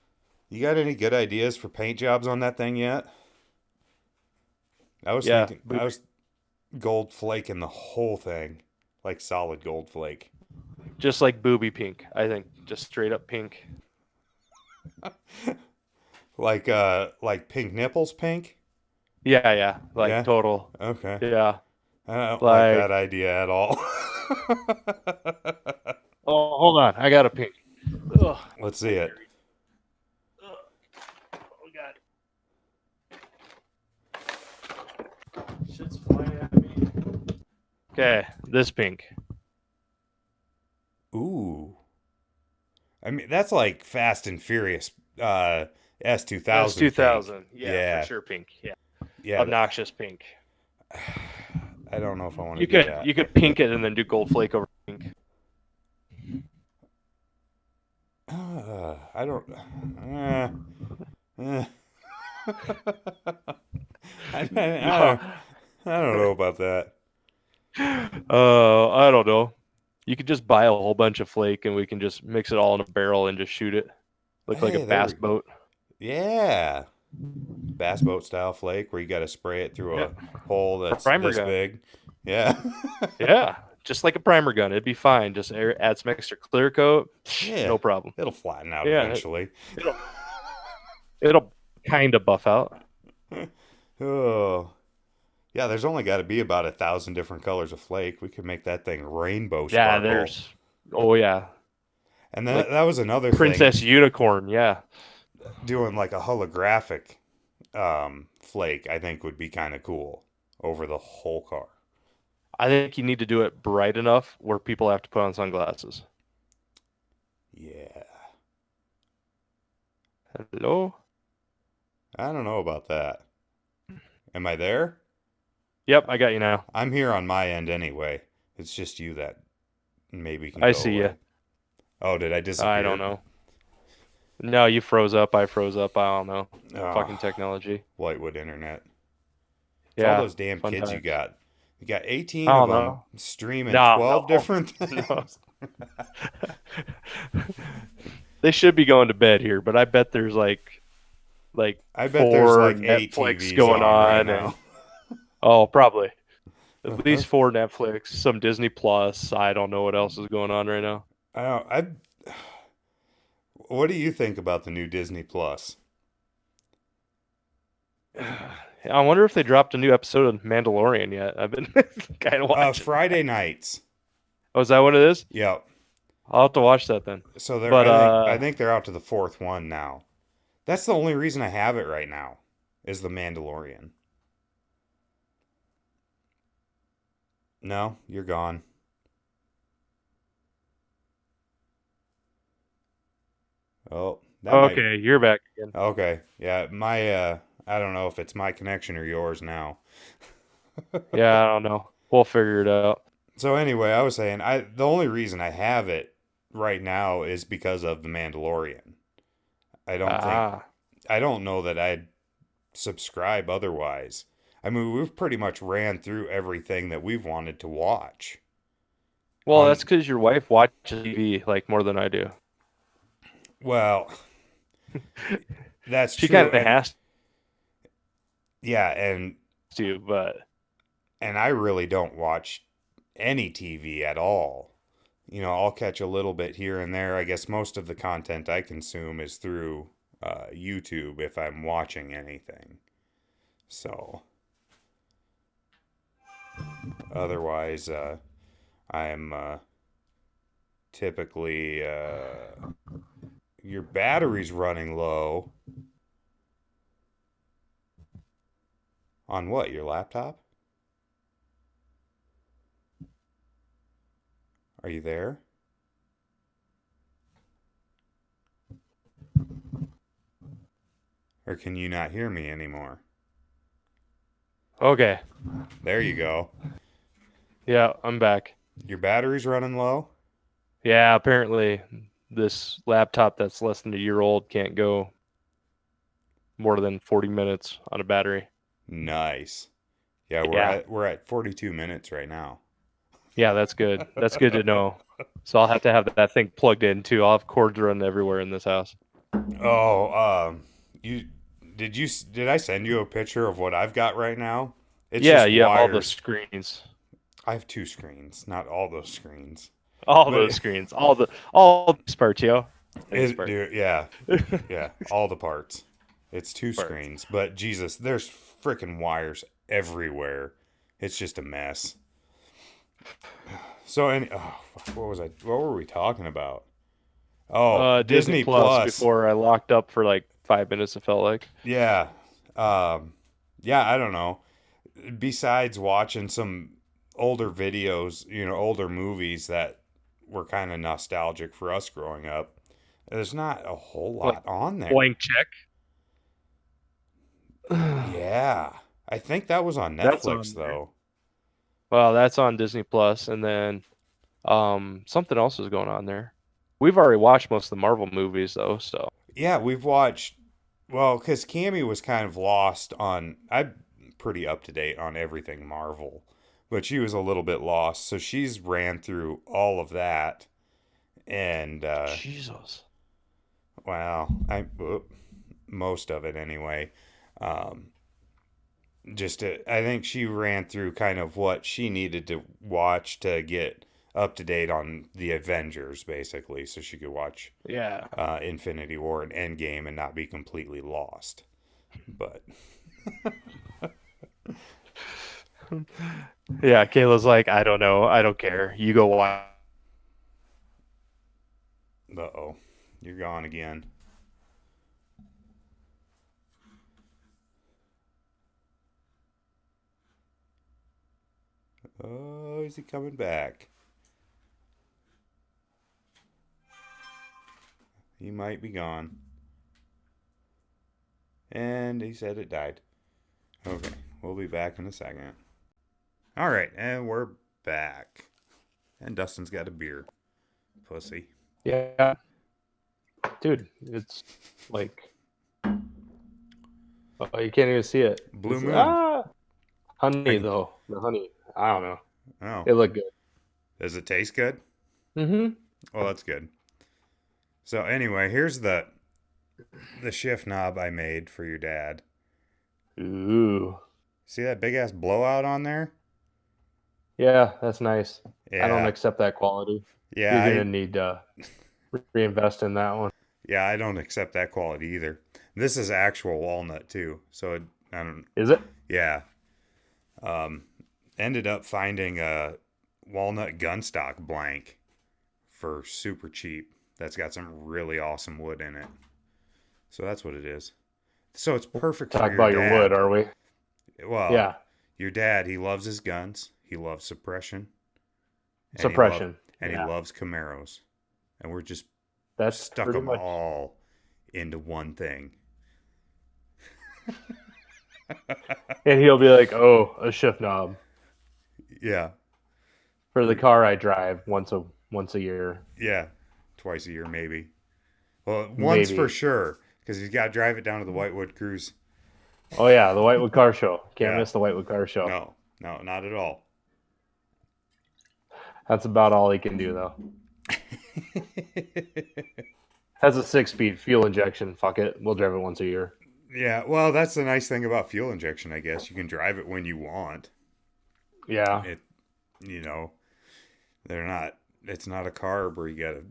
you got any good ideas for paint jobs on that thing yet? Yeah, I booby. was gold flaking the whole thing, like solid gold flake. Just like booby pink. I think just straight up pink. Like pink nipples pink? Yeah, yeah, like Yeah. total. Okay. Yeah, I don't like like. that idea at all. Oh, hold on. I got a pink. Ugh, Let's my see it. berry. Ugh. Oh God. Shit's flying at me. Okay, this pink. Ooh. I mean, that's like Fast and Furious That's S2000 pink. 2000. Yeah, for Yeah. sure pink. Yeah, Yeah. obnoxious pink. I don't know if I want to You do could that. you could pink it and then do gold flake over pink. I don't. Uh, No. I don't know about that. I don't know. You could just buy a whole bunch of flake and we can just mix it all in a barrel and just shoot it. Look like a Hey, there bass we. boat. Yeah. Bass boat style flake where you got to spray it through Yeah. a hole that's Primer this gun. big. Yeah. Yeah. Just like a primer gun. It'd be fine. Just add some extra clear coat. Yeah. No problem. It'll flatten out Yeah. eventually. It'll it'll kind of buff out. Oh. Yeah, there's only got to be about 1,000 different colors of flake. We could make that thing rainbow Yeah, sparkle. oh yeah. And then Like that was another thing, Princess Unicorn, yeah. doing like a holographic flake, I think would be kind of cool over the whole car. I think you need to do it bright enough where people have to put on sunglasses. Yeah. Hello? I don't know about that. Am I there? Yep, I got you now. I'm here on my end anyway. It's just you that maybe you can I go see you. away. Oh, did I I don't disappear? know. No, you froze up. I froze up. I don't know. Oh, Fucking technology. Whitewood internet. It's all Yeah, those damn fun kids you times. got. You got I 18 of don't them know. streaming No, 12 no, different no. things. They should be going to bed here, but I bet there's like I bet there's four like 8 Netflix TVs going on right on, now. and oh, probably at least four Netflix, some Disney Plus. I don't know what else is going on right now. I don't, I What do you think about the new Disney Plus? I wonder if they dropped a new episode of Mandalorian yet. I've been kind of watching Friday that. nights. Oh, is that what it is? Yep. I'll have to watch that then. So they're But I think they're out to the fourth one now. That's the only reason I have it right now is the Mandalorian. No, you're gone. Oh, that might. okay, you're back again. Okay. Yeah, my I don't know if it's my connection or yours now. Yeah, I don't know. We'll figure it out. So anyway, I was saying the only reason I have it right now is because of the Mandalorian. I don't think Ah, I don't know that I'd subscribe otherwise. I mean, we've pretty much ran through everything that we've wanted to watch. well, that's On because your wife watches TV like more than I do. Well, that's She true. kind of And has yeah, and to, but I really don't watch any TV at all. I'll catch a little bit here and there. I guess most of the content I consume is through YouTube if I'm watching anything. So, otherwise, I'm typically your battery's running low. On what? Your laptop? Are you there? Or can you not hear me anymore? okay. There you go. Yeah, I'm back. Your battery's running low? Yeah, apparently this laptop that's less than a year old can't go more than 40 minutes on a battery. Nice. Yeah, we're Yeah. at we're at 42 minutes right now. Yeah, that's good. That's good to know. So I'll have to have that thing plugged in too. I'll have cords running everywhere in this house. Oh, you did I send you a picture of what I've got right now? It's Yeah, just you have all the wires. screens. I have two screens, not all those screens. All But those screens. All these parts, yo. Thanks, it, Bart. dude, yeah, yeah, all the parts. It's two Parts. screens, but Jesus, there's freaking wires everywhere. It's just a mess. So, what were we talking about? Oh, Disney Disney Plus Plus. before I locked up for like 5 minutes, it felt like. Yeah. Um, yeah, I don't know. Besides watching some older videos, older movies that were kind of nostalgic for us growing up, there's not a whole Like lot on there. blank check. Yeah. I think that was on That's Netflix on there. though. Well, that's on Disney Plus, and then something else is going on there. We've already watched most of the Marvel movies though, so Yeah, we've watched well, because Cammy was kind of lost on I'm pretty up to date on everything Marvel, but she was a little bit lost, so she's ran through all of that. And Jesus. well, most of it anyway. Um, I think she ran through kind of what she needed to watch to get up to date on the Avengers, basically, so she could watch Yeah. Infinity War and Endgame and not be completely lost. But Yeah, Kayla's like, I don't know, I don't care. You go watch. uh-oh, you're gone again. Oh, is he coming back? He might be gone. And he said it died. Okay, we'll be back in a second. All right, and we're back. And Dustin's got a beer. Pussy. Yeah, dude, it's like, oh, you can't even see it. Blue Moon. Honey Can, though. The honey. I don't know. oh. It looked good. Does it taste good? Mm-hmm. Well, that's good. So anyway, here's the shift knob I made for your dad. Ooh. See that big ass blowout on there? Yeah, that's nice. I don't Yeah. accept that quality. Yeah, You're gonna need to reinvest in that one. I don't accept that quality either. This is actual walnut too. So I don't Is it? yeah. Ended up finding a walnut gunstock blank for super cheap. That's got some really awesome wood in it. So that's what it is. So it's perfect for Talk your about your wood, dad. are we? Well, Yeah. your dad, he loves his guns. He loves suppression. And Suppression. he Yeah. loves Camaros. And we're just That's stuck pretty them much. all into one thing. And he'll be like, "Oh, a shift knob Yeah. for the car I drive once a year, Yeah. Twice a year, maybe. Well, once for maybe." sure, because he's got to drive it down to the Whitewood Cruise. Oh yeah, the Whitewood Car Show. Can't Yeah. miss the Whitewood Car Show. No, not at all. That's about all he can do though. Has a 6-speed fuel injection. Fuck it, we'll drive it once a year. Yeah, well, that's the nice thing about fuel injection, I guess. You can drive it when you want. Yeah. It, you know, they're not. It's not a carb where you got to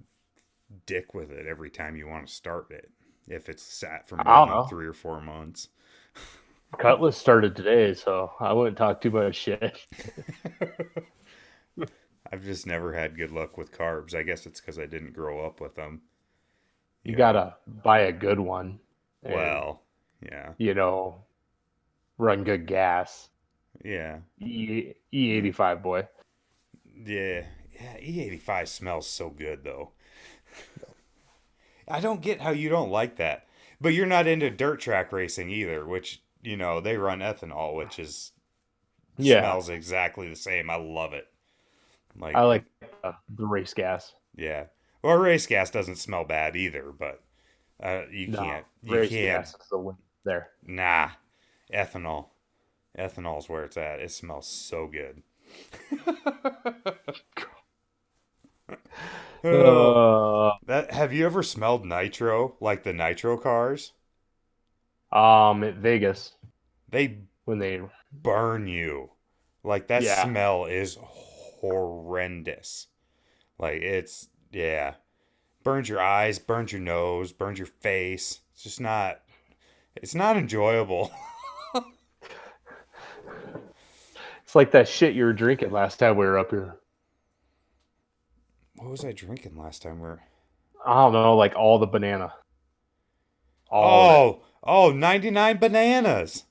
dick with it every time you want to start it. If it's sat for I more don't than know. 3 or 4 months. Cutlass started today, so I wouldn't talk too much shit. I've just never had good luck with carbs. I guess it's because I didn't grow up with them. You You know. gotta buy a good one, and Well, yeah, run good gas. yeah, E85 boy. yeah, yeah. E85 smells so good though. I don't get how you don't like that. But you're not into dirt track racing either, which, they run ethanol, which is Yeah, smells exactly the same. I love it. I Like, like the race gas. yeah. Well, race gas doesn't smell bad either, but No, you race can't, gas is the win there. nah. Ethanol. Ethanol's where it's at. It smells so good. Oh, Uh, have you ever smelled nitro, like the nitro cars? at Vegas They when they, burn you. Like that yeah, smell is horrendous. Like yeah. Burns your eyes, burns your nose, burns your face. It's not enjoyable. it's like that shit you were drinking last time we were up here. What was I drinking last time I don't know, like all the banana, all of it. Oh, 99 bananas.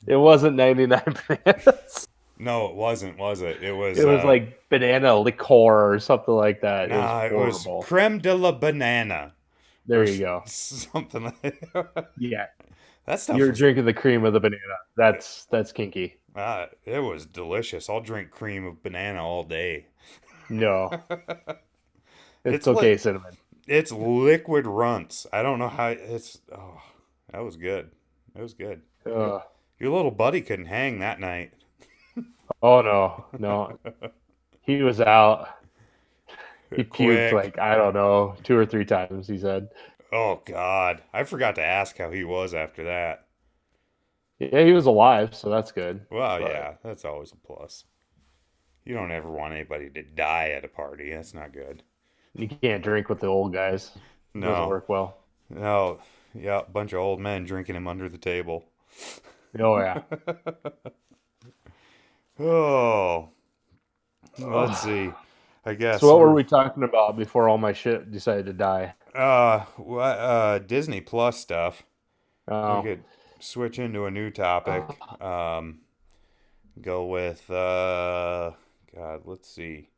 It wasn't 99 bananas. No, it wasn't, was it? It was It was like banana liqueur or something like that. It was nah, it was horrible. creme de la banana or There you go. something like that. Yeah, That stuff you're was drinking the cream of the banana. That's kinky. it was delicious. I'll drink cream of banana all day. No, it's It's like okay, cinnamon. it's liquid runts. I don't know how it's. Oh, that was good. That was good. Ugh. Your little buddy couldn't hang that night. Oh no, no. He was out. He puked Quick. like, I don't know, 2 or 3 times. He said, Oh God, I forgot to ask how he was after that. yeah, he was alive, so that's good. Well, But yeah, that's always a plus. You don't ever want anybody to die at a party. That's not good. you can't drink with the old guys. It doesn't No, work well. no, yeah, a bunch of old men drinking him under the table. Oh yeah. Oh, let's Ugh. see. I guess So what were we're we talking about before all my shit decided to die? what Disney Plus stuff. We Oh, could switch into a new topic. Go with God, let's see.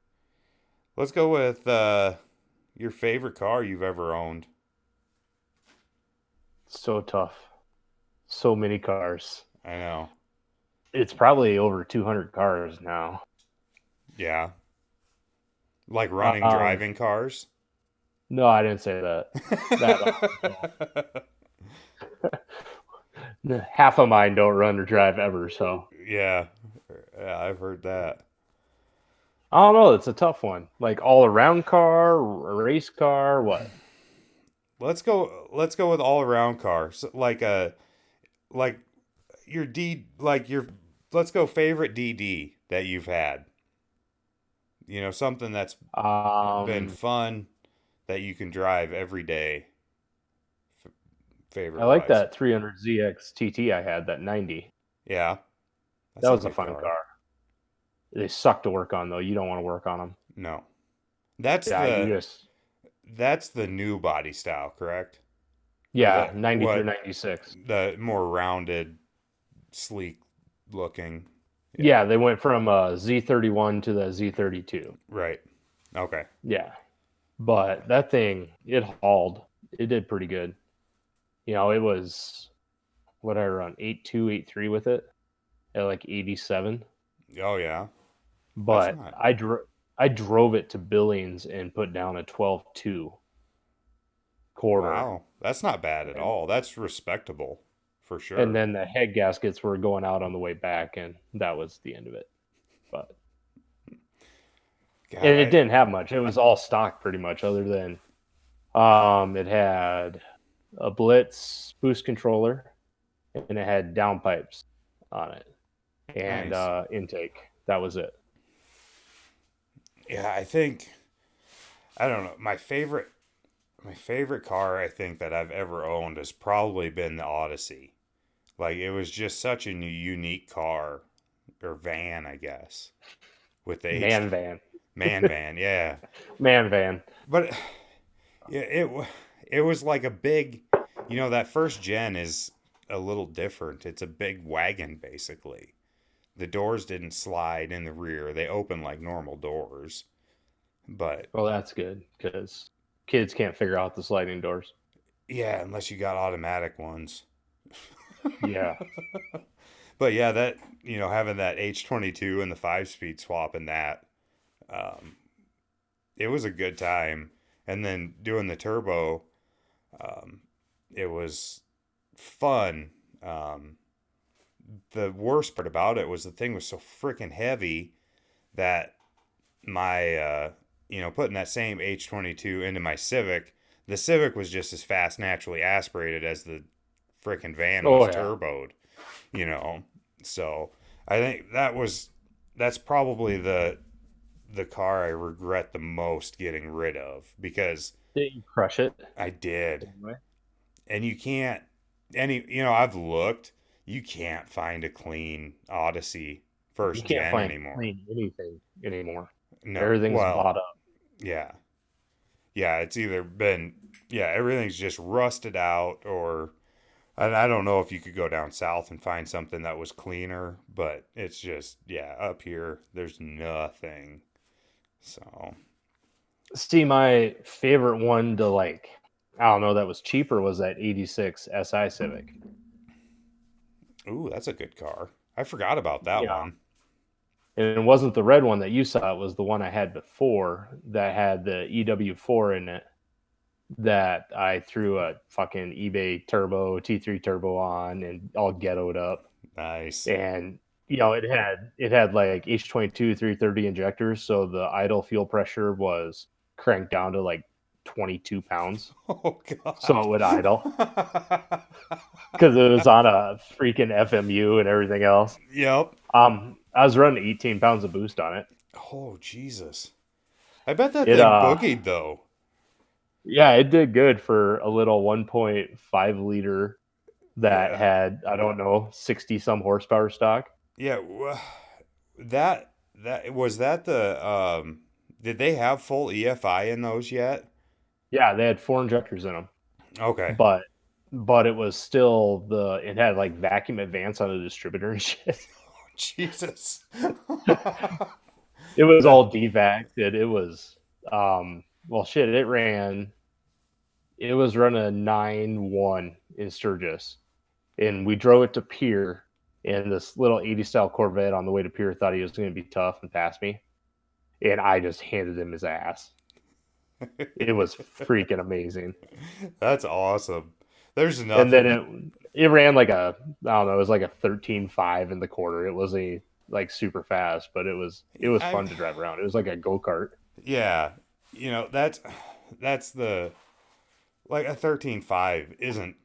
Let's go with your favorite car you've ever owned. so tough. So many cars. I know. It's probably over 200 cars now. Yeah. Like running Um, driving cars? no, I didn't say that. That no. Half of mine don't run or drive ever, so Yeah. Yeah, I've heard that. I don't know. It's a tough one. Like all around car, a race car, what? Let's go with all around cars. Like your D like your let's go favorite DD that you've had. Something that's been Um, fun that you can drive every day, I favorite like wise. that 300ZX TT I had, that 90. Yeah, that's That a was a good fun car. car. They suck to work on though. You don't want to work on them. No. That's Yeah, you the just that's the new body style, correct? Or yeah, 90 through what 96. the more rounded, sleek looking. Yeah, Yeah, they went from Z31 to the Z32. right. Okay. Yeah, but that thing it hauled. It did pretty good. It was what I run 82, 83 with it at like 87. Oh yeah. That's But not I drove it to Billings and put down a 12.2 quarter, wow. That's not bad at and all. That's respectable for and sure. then the head gaskets were going out on the way back, and that was the end of it. But God, and it didn't have much. It was all stock pretty much, other than it had a Blitz boost controller and it had downpipes on it and nice. intake. That was it. Yeah, I don't know. My favorite car I think that I've ever owned has probably been the Odyssey. Like it was just such a unique car or van, I guess, with the H Man van, man van. Yeah, man van. but yeah, it was like a big, that first gen is a little different. It's a big wagon basically. The doors didn't slide in the rear; they open like normal doors. But Well, that's good because kids can't figure out the sliding doors. yeah, unless you got automatic ones. Yeah. But yeah, that having that H22 and the 5 speed swap and that, um, it was a good time. And then doing the turbo, um, it was fun. Um, the worst part about it was the thing was so freaking heavy that my putting that same H22 into my Civic, the Civic was just as fast naturally aspirated as the freaking van was Oh yeah. turboed. you know. So I think that's probably the car I regret the most getting rid of because Did you crush it I did. anyway? And you can't I've looked, you can't find a clean Odyssey You first can't gen find anymore. clean anything anymore. No. Everything's Well, bought up. yeah. Yeah, it's either been everything's just rusted out or I don't know if you could go down south and find something that was cleaner, but it's just up here there's nothing. So, See, my favorite one to like, I don't know, that was cheaper was that 86 SI Civic. ooh, that's a good car. I forgot about that Yeah. one. And it wasn't the red one that you saw, it was the one I had before that had the EW4 in it that I threw a fucking eBay turbo, T3 turbo on and all ghettoed up. Nice. And it had like H22 330 injectors, so the idle fuel pressure was cranked down to like 22 pounds, Oh so God. it would idle because it was on a freaking FMU and everything else. Yep. I was running 18 pounds of boost on it. Oh Jesus. I bet that It thing boogied though. Yeah, it did good for a little 1.5 liter that Yeah. had, I don't know, 60 some horsepower stock. Yeah. That was that the did they have full EFI in those yet? Yeah, they had 4 injectors in them, Okay. but it was still it had like vacuum advance on the distributor and shit. Jesus. It was That all devacted. It was well shit, it was running a 9.1 in Sturgis. And we drove it to Pier, and this little 80 style Corvette on the way to Pier thought he was going to be tough and pass me. and I just handed him his ass. It was freaking amazing. That's awesome. There's And then nothing. it ran like a, I don't know, it was like a 13.5 in the quarter. It was a like super fast, but it was I fun to drive around. It was like a go-kart. Yeah, that's the like a 13.5 isn't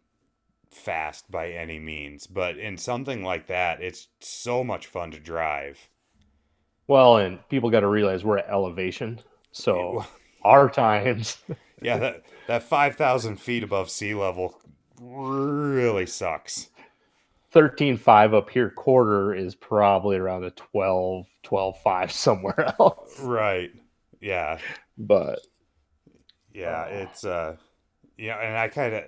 fast by any means, but in something like that, it's so much fun to drive. Well, and people got to realize we're at elevation, so Well, our times yeah, that 5,000 feet above sea level really sucks. 13.5 up here quarter is probably around a 12.5 somewhere else. Right. Yeah. But Yeah, it's yeah, and I kind of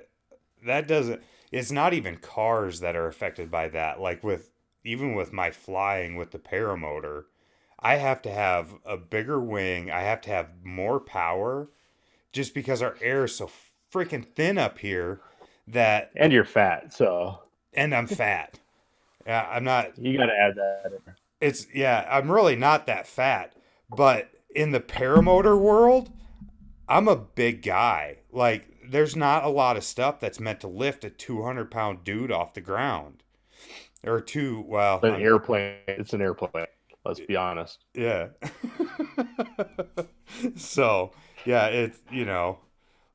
that doesn't it's not even cars that are affected by that. Like with even with my flying with the paramotor, I have to have a bigger wing. I have to have more power just because our air is so freaking thin up here that and you're fat, so and I'm fat. Yeah, I'm not you got to add that in. it's yeah, I'm really not that fat, but in the paramotor world, I'm a big guy. Like, there's not a lot of stuff that's meant to lift a 200-pound dude off the ground. Or two, well, An I'm, airplane, it's an airplane. Let's be honest. yeah. So, yeah, it's,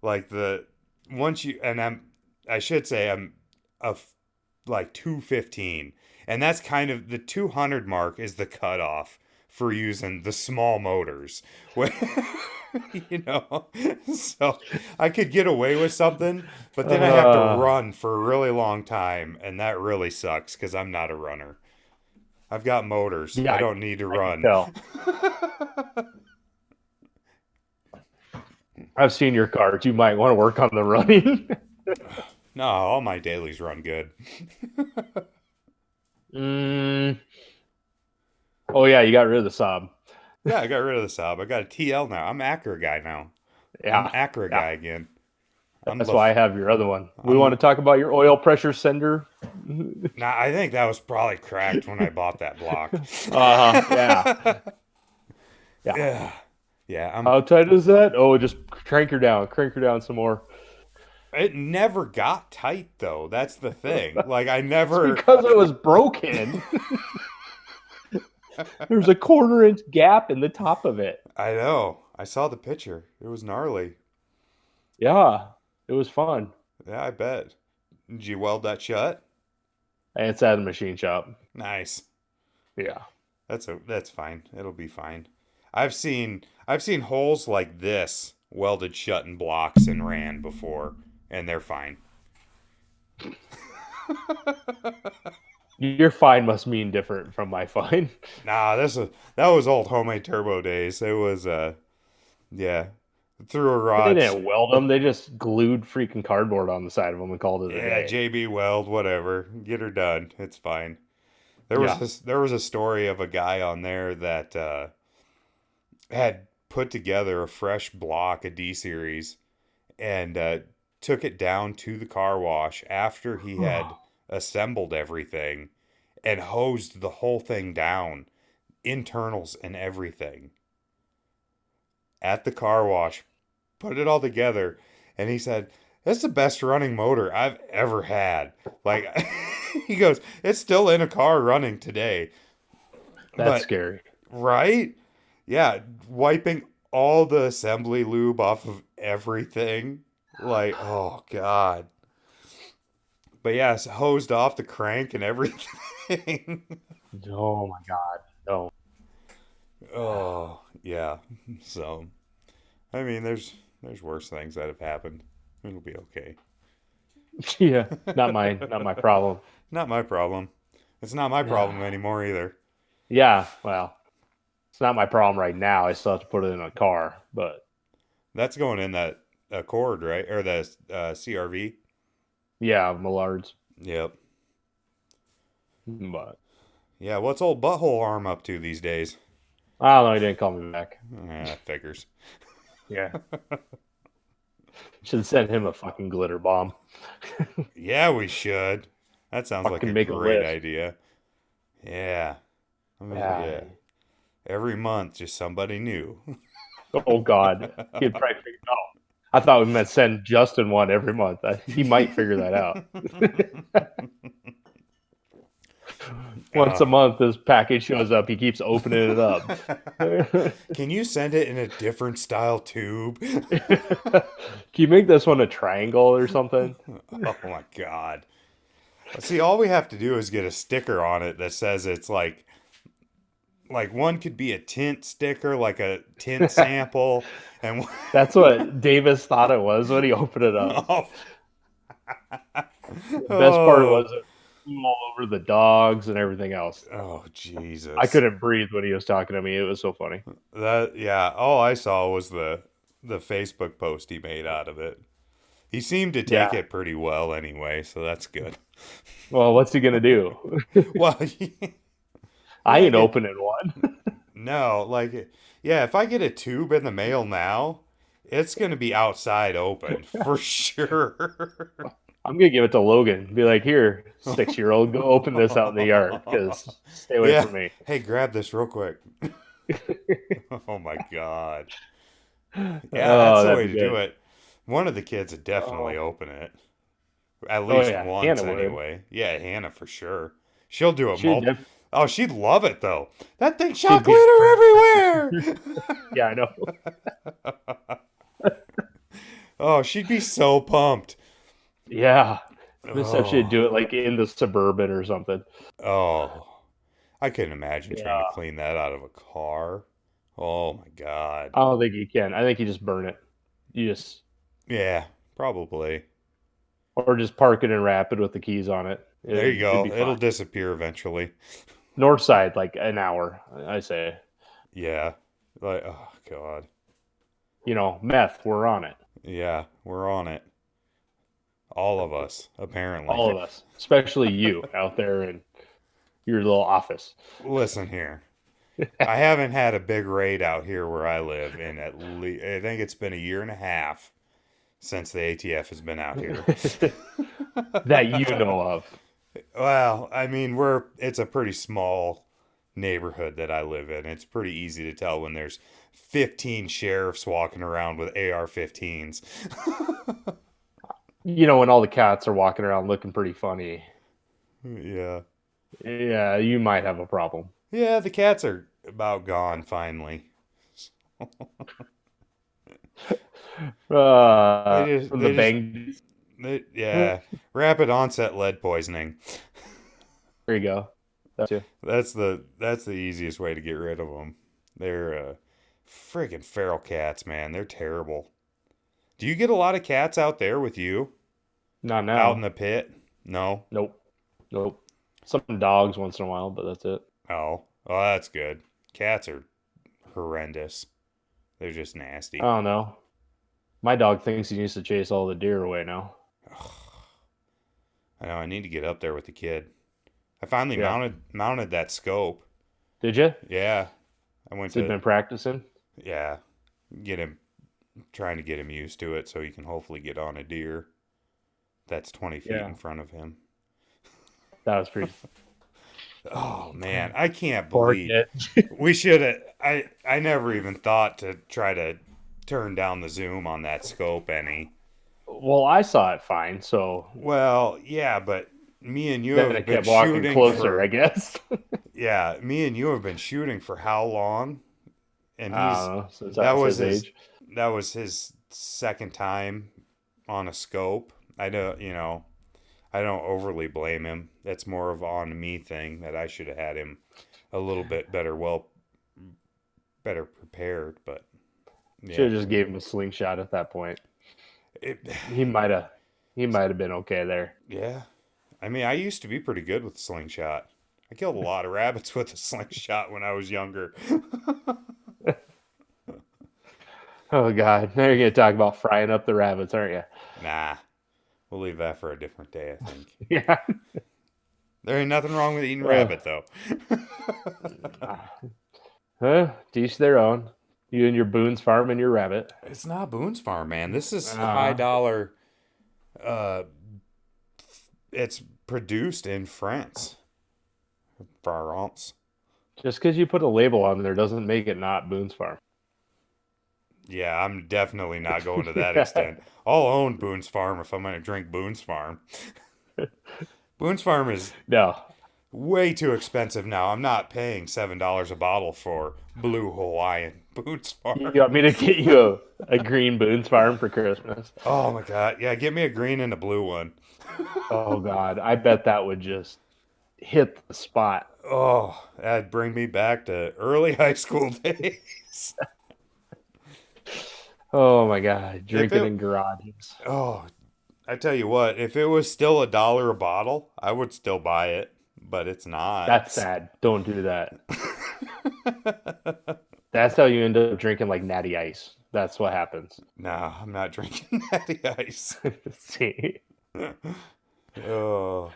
like once you, and I should say like 215. And that's kind of, the 200 mark is the cutoff for using the small motors. you know so I could get away with something, but then I have to Uh, run for a really long time, and that really sucks because I'm not a runner. I've got motors, yeah, I don't need to I can run. tell. I've seen your cars. You might want to work on the running. No, all my dailies run good. mm, oh yeah, you got rid of the Saab. Yeah, I got rid of the Saab. I got a TL now. I'm Acura guy now. I'm Yeah, Acura yeah. guy again. I'm That's why I Lef- have your other one. We want I'm to talk about your oil pressure sender. Nah, I think that was probably cracked when I bought that block. Yeah, yeah. Yeah. Yeah, How tight is that? Oh, just crank her down some more. it never got tight though. That's the thing. Like I It's never because it was broken. There's a quarter-inch gap in the top of it. I know. I saw the picture. It was gnarly. Yeah, it was fun. Yeah, I bet. Did you weld that shut? And it's at a machine shop. Nice. Yeah. That's fine. It'll be fine. I've seen holes like this welded shut in blocks and ran before, and they're fine. Your fine must mean different from my fine. Nah, that was old homemade turbo days. It was yeah. Threw a They rod. didn't weld them. They just glued freaking cardboard on the side of them and called it a Yeah, day. JB Weld, whatever. Get her done. It's fine. Yeah. There was a story of a guy on there that had put together a fresh block, a D series, and took it down to the car wash after he had assembled everything and hosed the whole thing down, internals and everything, at the car wash, put it all together, and he said, "That's the best running motor I've ever had." Like, he goes, "It's still in a car running today." That's But, scary. right? Yeah, wiping all the assembly lube off of everything. Like, oh, God. But yeah, it's hosed off the crank and everything. Oh my god. No. Oh, yeah. So, I mean, there's worse things that have happened. It'll be okay. Yeah. Not mine. Not my problem. Not my problem. It's not my problem anymore either. Yeah. Well, it's not my problem right now. I still have to put it in a car, but That's going in that Accord, right? Or the CRV. yeah, Millards. Yep. But Yeah, what's old butthole arm up to these days? I don't know. He didn't call me back. Figures. Yeah. Should send him a fucking glitter bomb. Yeah, we should. That sounds like Fucking a make a great list. idea. Yeah. Yeah. Yeah. Every month, just somebody new. Oh God, he'd probably figure. Oh, I thought we meant send Justin one every month. He might figure that out. Once Uh, a month, this package shows up. He keeps opening it up. can you send it in a different style tube? Can you make this one a triangle or something? Oh my God. See, all we have to do is get a sticker on it that says it's like one could be a tint sticker, like a tint sample, and That's what Davis thought it was when he opened it up. oh, The best part oh, was it flew all over the dogs and everything else. oh, I Jesus. couldn't breathe when he was talking to me. It was so funny. That yeah, all I saw was the Facebook post he made out of it. He seemed to take Yeah. it pretty well anyway, so that's good. Well, what's he gonna do? Well, I ain't like it, opening one. no, yeah, if I get a tube in the mail now, it's gonna be outside open for sure. I'm gonna give it to Logan. Be like, here, 6-year-old, go open this out in the yard because stay away Yeah. from me. Hey, grab this real quick. Oh my God. Yeah, that's Oh, the that'd way be to do good. it. One of the kids would definitely Oh, open it. At oh least yeah, once Hannah would. anyway. Yeah, Hannah for sure. She'll do it She'd multiple. def- Oh, she'd love it though. That thing shot she'd be. glitter everywhere. Yeah, I know. Oh, she'd be so pumped. Yeah, this stuff should Oh, do it like in the suburban or something. oh. I couldn't imagine trying to Yeah, clean that out of a car. Oh my God. I don't think you can. I think you just burn it. You just Yeah, probably. or just park it in rapid with the keys on it. There you It'd go. be It'll fine. disappear eventually. North side, like an hour, I say. Yeah. Like, oh God. Meth. We're on it. Yeah, we're on it. All of us, apparently. All of us, especially you out there in your little office. Listen here. I haven't had a big raid out here where I live in at least, I think it's been a year and a half since the ATF has been out here. That you know of. Well, I mean, it's a pretty small neighborhood that I live in. It's pretty easy to tell when there's 15 sheriffs walking around with AR-15s. When all the cats are walking around looking pretty funny. Yeah. Yeah, you might have a problem. Yeah, the cats are about gone finally. They just From the they just bang. yeah, rapid onset lead poisoning. There you go. That's you. That's the easiest way to get rid of them. They're friggin' feral cats, man. They're terrible. Do you get a lot of cats out there with you Not out in now. the pit? No. Nope. Nope. Some dogs once in a while, but that's it. Oh, well, that's good. Cats are horrendous. They're just I nasty. don't know. My dog thinks he needs to chase all the deer away now. I know. I need to get up there with the kid. I finally Yeah. mounted that scope. Did you? Yeah, I went So you've to been practicing? yeah, get him trying to get him used to it so he can hopefully get on a deer that's 20 feet Yeah. in front of him. That was pretty. Oh man, I can't Poor believe kid. we should have. I never even thought to try to turn down the zoom on that scope any. Well, I saw it fine, so Well, yeah, but me and you then have it been kept walking shooting closer, I for guess. yeah, me and you have been shooting for how long? And I don't know, since I that was was his his age. that was his second time on a scope. I don't overly blame him. That's more of an on me thing that I should have had him a little bit better prepared, but Should yeah. have just gave him a slingshot at that point. It, He might have. He might have been okay there. yeah. I mean, I used to be pretty good with slingshot. I killed a lot of rabbits with a slingshot when I was younger. Oh God! Now you're gonna talk about frying up the rabbits, aren't you? Nah, we'll leave that for a different day, I think. Yeah. There ain't nothing wrong with eating Uh, rabbit, though. Huh? To each their own. You and your Boone's Farm and your rabbit. It's not Boone's Farm, man. This is high Uh, dollar. Uh, it's produced in France. France. Just because you put a label on there doesn't make it not Boone's Farm. Yeah, I'm definitely not going to that extent. I'll own Boone's Farm if I'm going to drink Boone's Farm. Boone's Farm is No. way too expensive now. I'm not paying $7 a bottle for Blue Hawaiian Boone's You Farm. want me to get you a green Boone's Farm for Christmas? Oh my God. Yeah, give me a green and a blue one. Oh, God. I bet that would just hit the spot. Oh, that'd bring me back to early high school days. Oh, my God. If Drinking it, in garages. oh, I tell you what, if it was still $1 a bottle, I would still buy it, but it's That's not. sad. Don't do that. That's how you end up drinking like Natty Ice. That's what happens. No, I'm not drinking Natty Ice. See? Oh,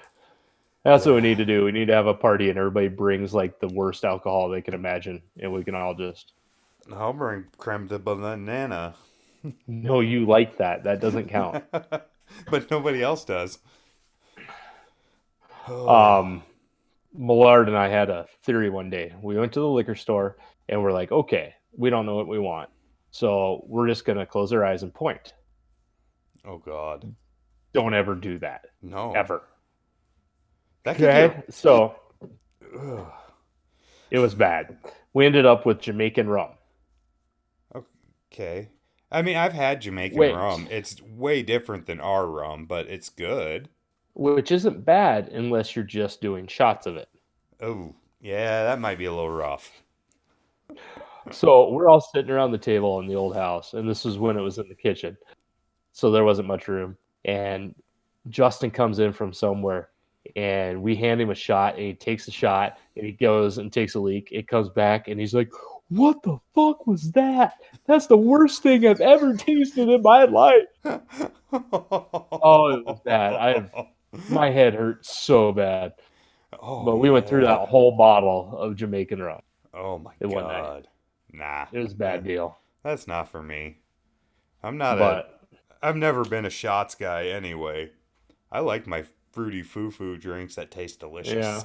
That's what we need to do. We need to have a party and everybody brings like the worst alcohol they can imagine. And we can all just, I'll bring creme de banana. no, you like that. That doesn't count. But nobody else does. Oh, Millard and I had a theory one day. We went to the liquor store and we're like, okay, we don't know what we want. So we're just going to close our eyes and point. oh God. Don't ever do that. No. Ever. That could Okay. So ugh. it was bad. We ended up with Jamaican rum. Okay. I mean, I've had Jamaican Wait. rum. It's way different than our rum, but it's good. Which isn't bad unless you're just doing shots of it. Oh, yeah, that might be a little rough. So we're all sitting around the table in the old house, and this was when it was in the kitchen. So there wasn't much room. And Justin comes in from somewhere, and we hand him a shot, and he takes a shot, and he goes and takes a leak. It comes back, and he's like, "What the fuck was that? That's the worst thing I've ever tasted in my life." Oh, it was bad. My head hurt so bad. Oh, But we went through yeah. that whole bottle of Jamaican rum Oh my in one night. God. Nah. It was a bad deal. That's not for me. I'm not But I've never been a shots guy anyway. I like my fruity foo-foo drinks that taste delicious.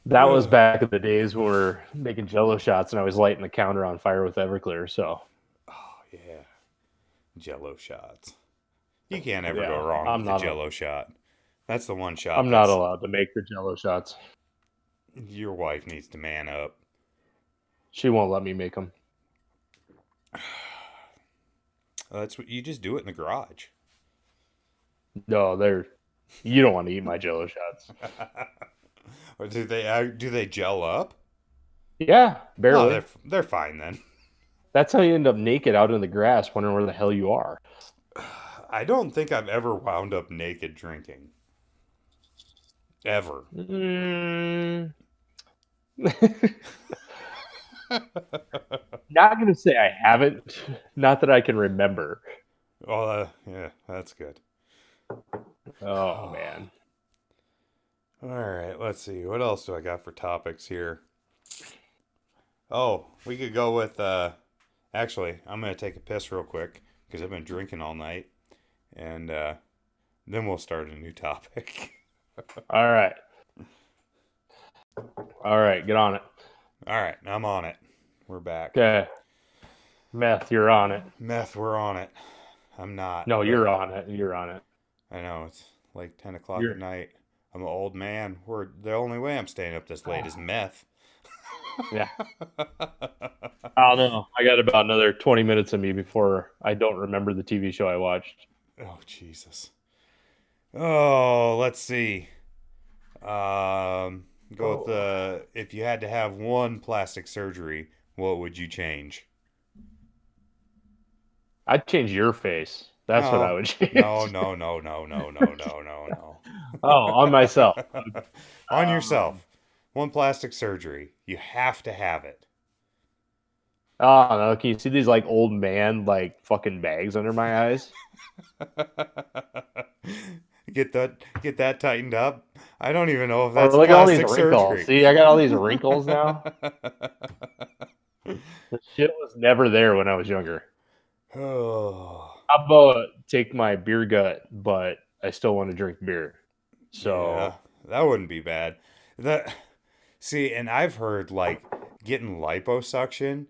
that was back in the days when we were making Jello shots, and I was lighting the counter on fire with Everclear. So Oh, yeah. Jello shots. You can't ever yeah, go wrong I'm with a not. Jello shot. That's the one shot I'm not allowed to make the Jello shots. your wife needs to man up. She won't let me make them. That's what you just do it in the garage. No, you don't want to eat my Jello shots. Or do they gel up? Yeah, Oh, barely. they're fine then. That's how you end up naked out in the grass, wondering where the hell you are. I don't think I've ever wound up naked drinking. Ever. Not gonna say I haven't. Not that I can remember. Oh, yeah, that's good. Oh man. All right, let's see. What else do I got for topics here? Oh, we could go with actually, I'm going to take a piss real quick because I've been drinking all night and then we'll start a new topic. All right. All right, get on it. All right, I'm on it. We're back. Okay. Meth, you're on it. Meth, we're on it. I'm not. No, but you're on it. You're on it. I know it's like 10 o'clock You're at night. I'm an old man. The only way I'm staying up this late is meth. yeah. I don't know. I got about another 20 minutes of me before I don't remember the TV show I watched. Oh, Jesus. Oh, let's see. Go with if you had to have one plastic surgery, what would you change? I'd change your face. That's what I would change. No. Oh, on myself. On yourself. One plastic surgery. You have to have it. Oh no! Can you see these like old man like fucking bags under my eyes? Get that tightened up. I don't even know if Oh, that's look at all these plastic wrinkles. surgery. See, I got all these wrinkles now. The shit was never there when I was younger. Oh. How about take my beer gut, but I still want to drink beer. So Yeah, That wouldn't be bad. The See, and I've heard like getting liposuction,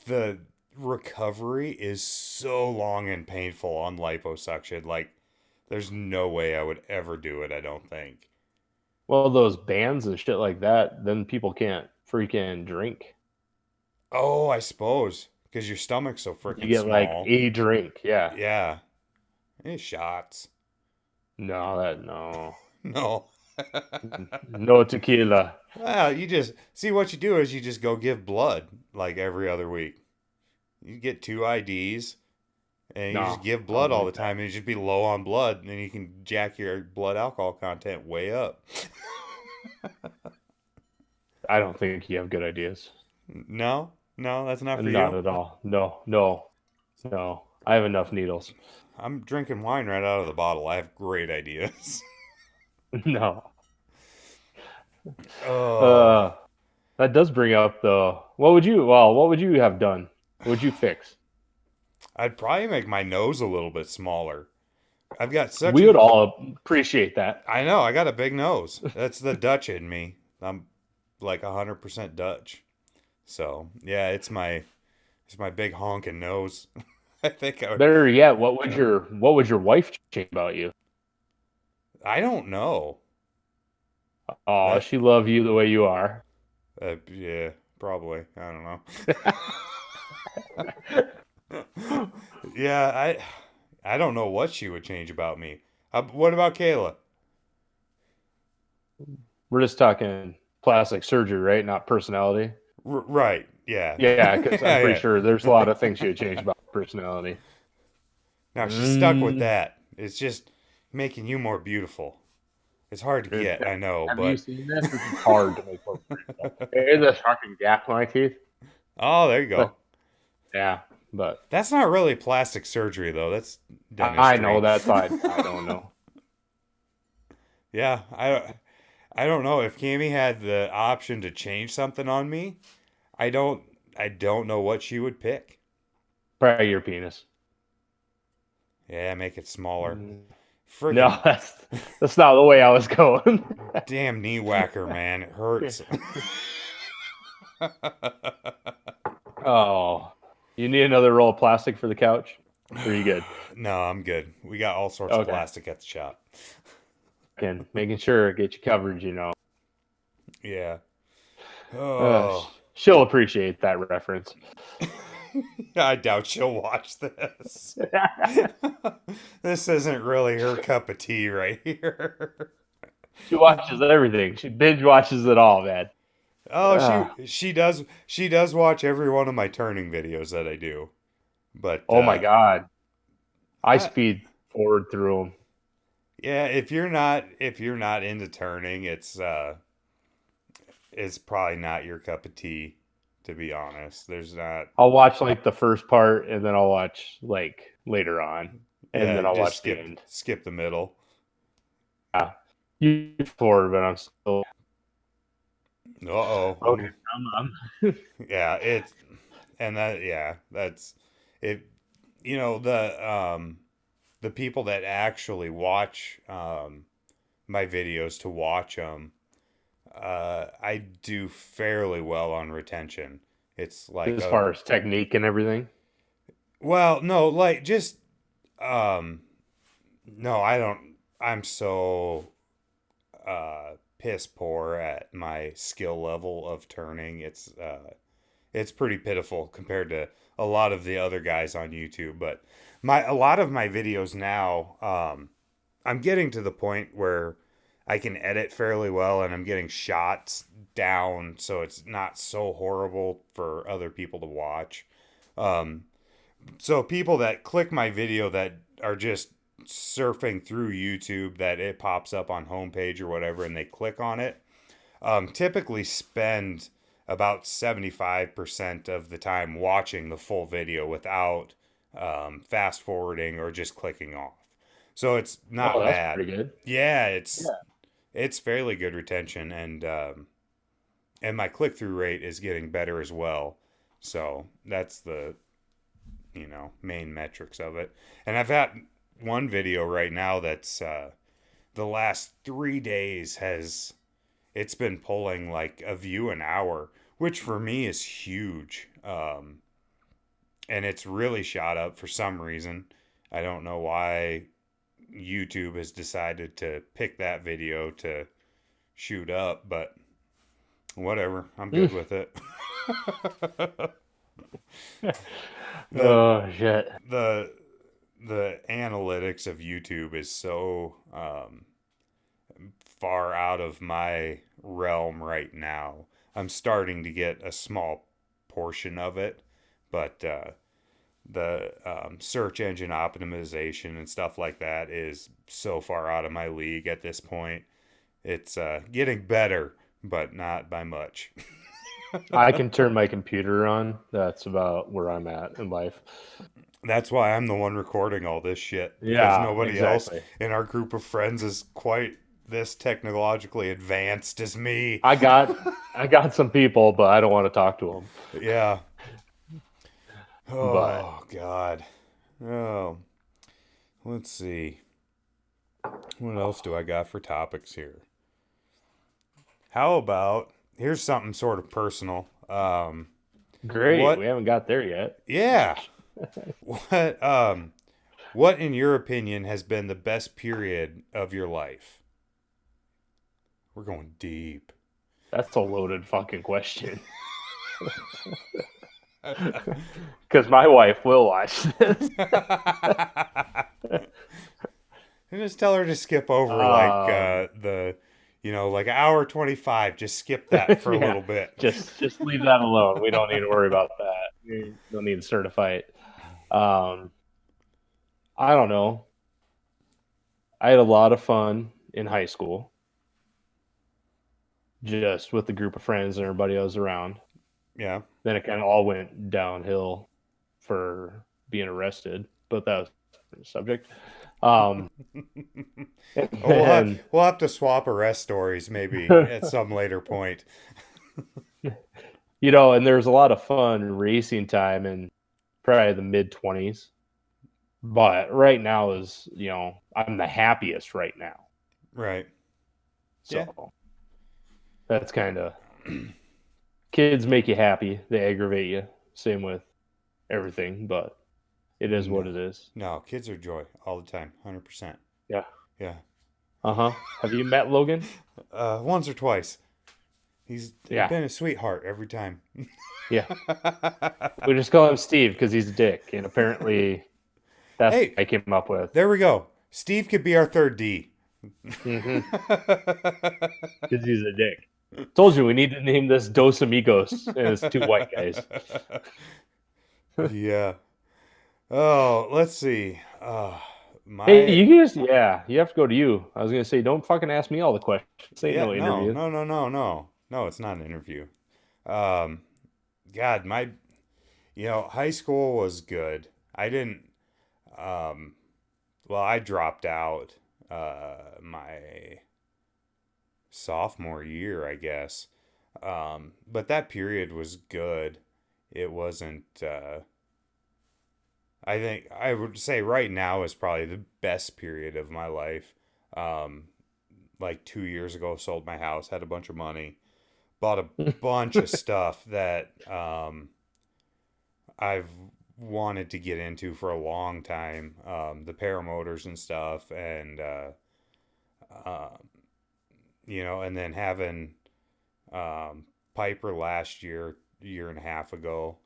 the recovery is so long and painful on liposuction. Like, there's no way I would ever do it, I don't think. Well, those bans and shit like that, then people can't freaking drink. Oh, I suppose. Because your stomach's so You freaking get like small. a drink. Yeah. Yeah. Any shots? No. No. No tequila. Well, you just see what you do is you just go give blood like every other week. You get 2 IDs and you just No, give I don't blood all the like that. time and you just be low on blood and then you can jack your blood alcohol content way up. I don't think you have good ideas. No, no, that's not for Not you. at all. No. I have enough needles. I'm drinking wine right out of the bottle. I have great ideas. No. Oh, Uh, that does bring up the what would you have done? What would you fix? I'd probably make my nose a little bit smaller. I've got such We would a, all appreciate that. I know, I got a big nose. That's the Dutch in me. I'm like 100% Dutch. So, yeah, it's my big honking nose. I think I would, Better yet, what would your wife change about you? I don't know. Oh, That, she love you the way you are. yeah, probably. I don't know. Yeah, I don't know what she would change about me. What about Kayla? We're just talking plastic surgery, right? Not personality. Right. Yeah. Yeah, because I'm pretty Yeah, sure there's a lot of things she would change about personality. Now she's stuck with Mm, that. It's just making you more beautiful. It's hard to get, I know, have you but seen this? This is hard to make look beautiful. There's a fucking gap in my teeth. oh, there you go. Yeah, but That's not really plastic surgery though. That's I know dentistry. that's why I don't know. Yeah, I don't know if Cammy had the option to change something on me. I don't I don't know what she would pick. Probably your penis. Yeah, make it smaller. Mm. Friggin' No, that's not the way I was going. damn knee whacker, man. It hurts. Oh, you need another roll of plastic for the couch? Or are you good? No, I'm good. We got all sorts of Okay. plastic at the shop. And making sure get you covered, Yeah. Uh, Oh. she'll appreciate that reference. I doubt she'll watch this. This isn't really her cup of tea right here. She watches everything. She binge watches it all, man. Oh, Uh, she does watch every one of my turning videos that I do. But oh my God. I I, speed forward through them. yeah, if you're not into turning, it's probably not your cup of tea, to be honest. There's not. I'll watch like the first part and then I'll watch like later on. And Yeah, then I'll just watch the end. skip the middle. Yeah. You forward, but I'm still Uh-oh. okay. Yeah, that's it. The people that actually watch my videos to watch them, I do fairly well on retention. It's like As far as technique and everything. well, no, like just no, I don't. I'm so piss poor at my skill level of turning. It's pretty pitiful compared to a lot of the other guys on YouTube. But a lot of my videos now, I'm getting to the point where I can edit fairly well, and I'm getting shots down, so it's not so horrible for other people to watch. Um, so people that click my video that are just surfing through YouTube, that it pops up on homepage or whatever, and they click on it, typically spend about 75% of the time watching the full video without fast forwarding or just clicking off. So it's Oh, not that's bad. pretty good. Yeah, Yeah. it's fairly good retention, and my click through rate is getting better as well. So that's the main metrics of it. And I've got one video right now that's the last 3 days it's been pulling like a view an hour, which for me is huge. And it's really shot up for some reason. I don't know why YouTube has decided to pick that video to shoot up, but whatever. I'm good with it. the Oh shit. the the analytics of YouTube is so far out of my realm right now. I'm starting to get a small portion of it, but the search engine optimization and stuff like that is so far out of my league at this point. It's getting better, but not by much. I can turn my computer on. That's about where I'm at in life. That's why I'm the one recording all this shit, because Yeah, nobody else exactly. in our group of friends is quite this technologically advanced as me. I got some people, but I don't want to talk to them. Yeah. But Oh, God. Oh, let's see. What else do I got for topics here? How about here's something sort of personal. great, we What? haven't got there yet. Yeah. What in your opinion has been the best period of your life? We're going deep. That's a loaded fucking question. Because my wife will watch this. And just tell her to skip over like like hour 25. Just skip that for a Yeah, little bit. just leave that alone. We don't need to worry about that. We don't need to certify it. I don't know. I had a lot of fun in high school, just with the group of friends and everybody I was around. Yeah. Then it kind of all went downhill for being arrested, but that was the subject. And then, We'll have to swap arrest stories maybe at some later point. and there's a lot of fun racing time in probably the mid 20s. But right now is, I'm the happiest right now. Right. So Yeah. that's kind of kids make you happy, they aggravate you. Same with everything, but it is what it is. No, kids are joy all the time, 100%. Yeah. Yeah. Uh-huh. Have you met Logan? Once or twice. He's Yeah. been a sweetheart every time. Yeah. We just call him Steve because he's a dick, and apparently that's Hey, what I came up with. there we go. Steve could be our third D. Because he's a dick. Told you we need to name this Dos Amigos, and it's two white guys. Yeah. Oh, let's see. Hey, you guys, you have to go to you. I was gonna say, don't fucking ask me all the questions. This ain't no interview. No, it's not an interview. God, high school was good. I didn't, I dropped out, my sophomore year, I guess. But that period was good. It wasn't, I think I would say right now is probably the best period of my life. Like 2 years ago, sold my house, had a bunch of money, bought a bunch of stuff that I've wanted to get into for a long time. The paramotors and stuff, and and then having Piper last year and a half ago.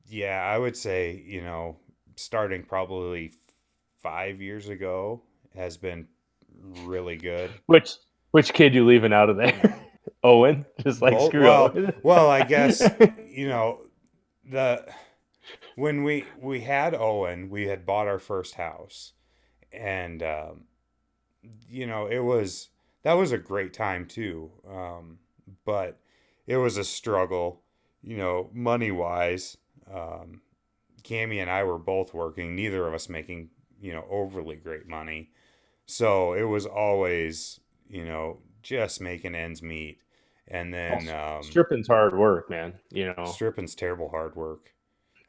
Yeah, I would say, starting probably 5 years ago has been really good. Which kid you leaving out of there? Owen? Just like screw Owen. Well, I guess, when we had Owen, we had bought our first house, and that was a great time too. But it was a struggle, money wise. Cammy and I were both working, neither of us making, overly great money. So it was always, just making ends meet. And then stripping's hard work, man. stripping's terrible hard work.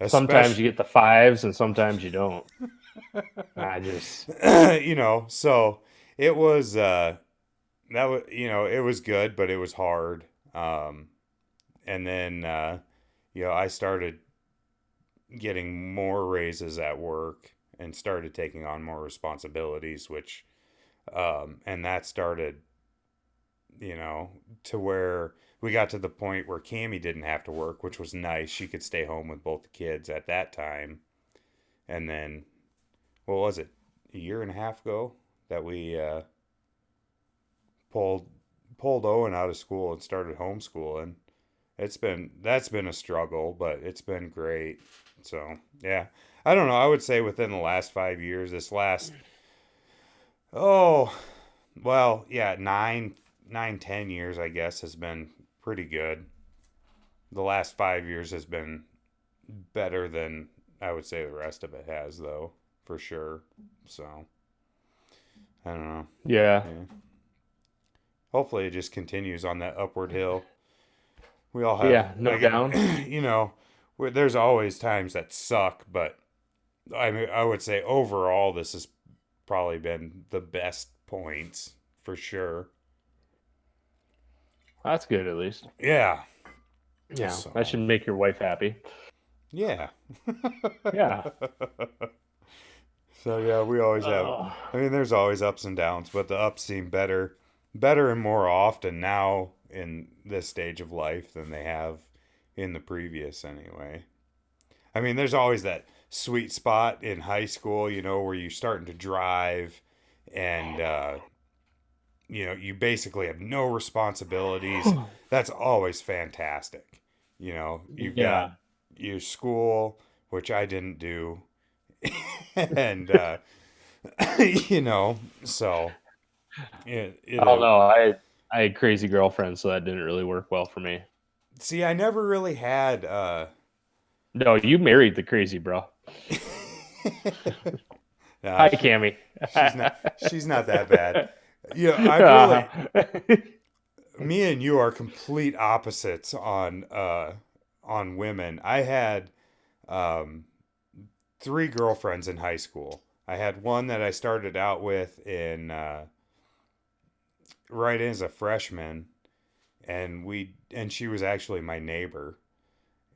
Sometimes you get the fives and sometimes you don't. I just So it was that was it was good, but it was hard. And then I started getting more raises at work and started taking on more responsibilities, which and that started you know to where we got to the point where Cammy didn't have to work, which was nice. She could stay home with both the kids at that time. And then what was it, a year and a half ago that we pulled pulled Owen out of school and started homeschooling. That's been a struggle, but it's been great. So yeah, I don't know. I would say within the last 5 years, this last oh well, yeah, 10 years, I guess, has been pretty good. The last 5 years has been better than I would say the rest of it has, though, for sure. So I don't know. yeah, Yeah. Hopefully, it just continues on that upward hill. We all have, yeah, no like, down. there's always times that suck, but I mean, I would say overall, this has probably been the best points for sure. That's good at least. Yeah. Yeah, that So, should make your wife happy. yeah. Yeah. So, yeah, we always have, Oh, I mean, there's always ups and downs, but the ups seem better and more often now in this stage of life than they have in the previous anyway. I mean, there's always that sweet spot in high school, where you're starting to drive and, you basically have no responsibilities. That's always fantastic. You've got yeah. your school, which I didn't do. And, so I don't it know. I had crazy girlfriends, so that didn't really work well for me. see, I never really had, No, you married the crazy bro. nah, Hi, Cammy. she's not that bad. I've really, Uh-huh. me and you are complete opposites on women. I had um three girlfriends in high school. I had one that I started out with in right as a freshman, and she was actually my neighbor,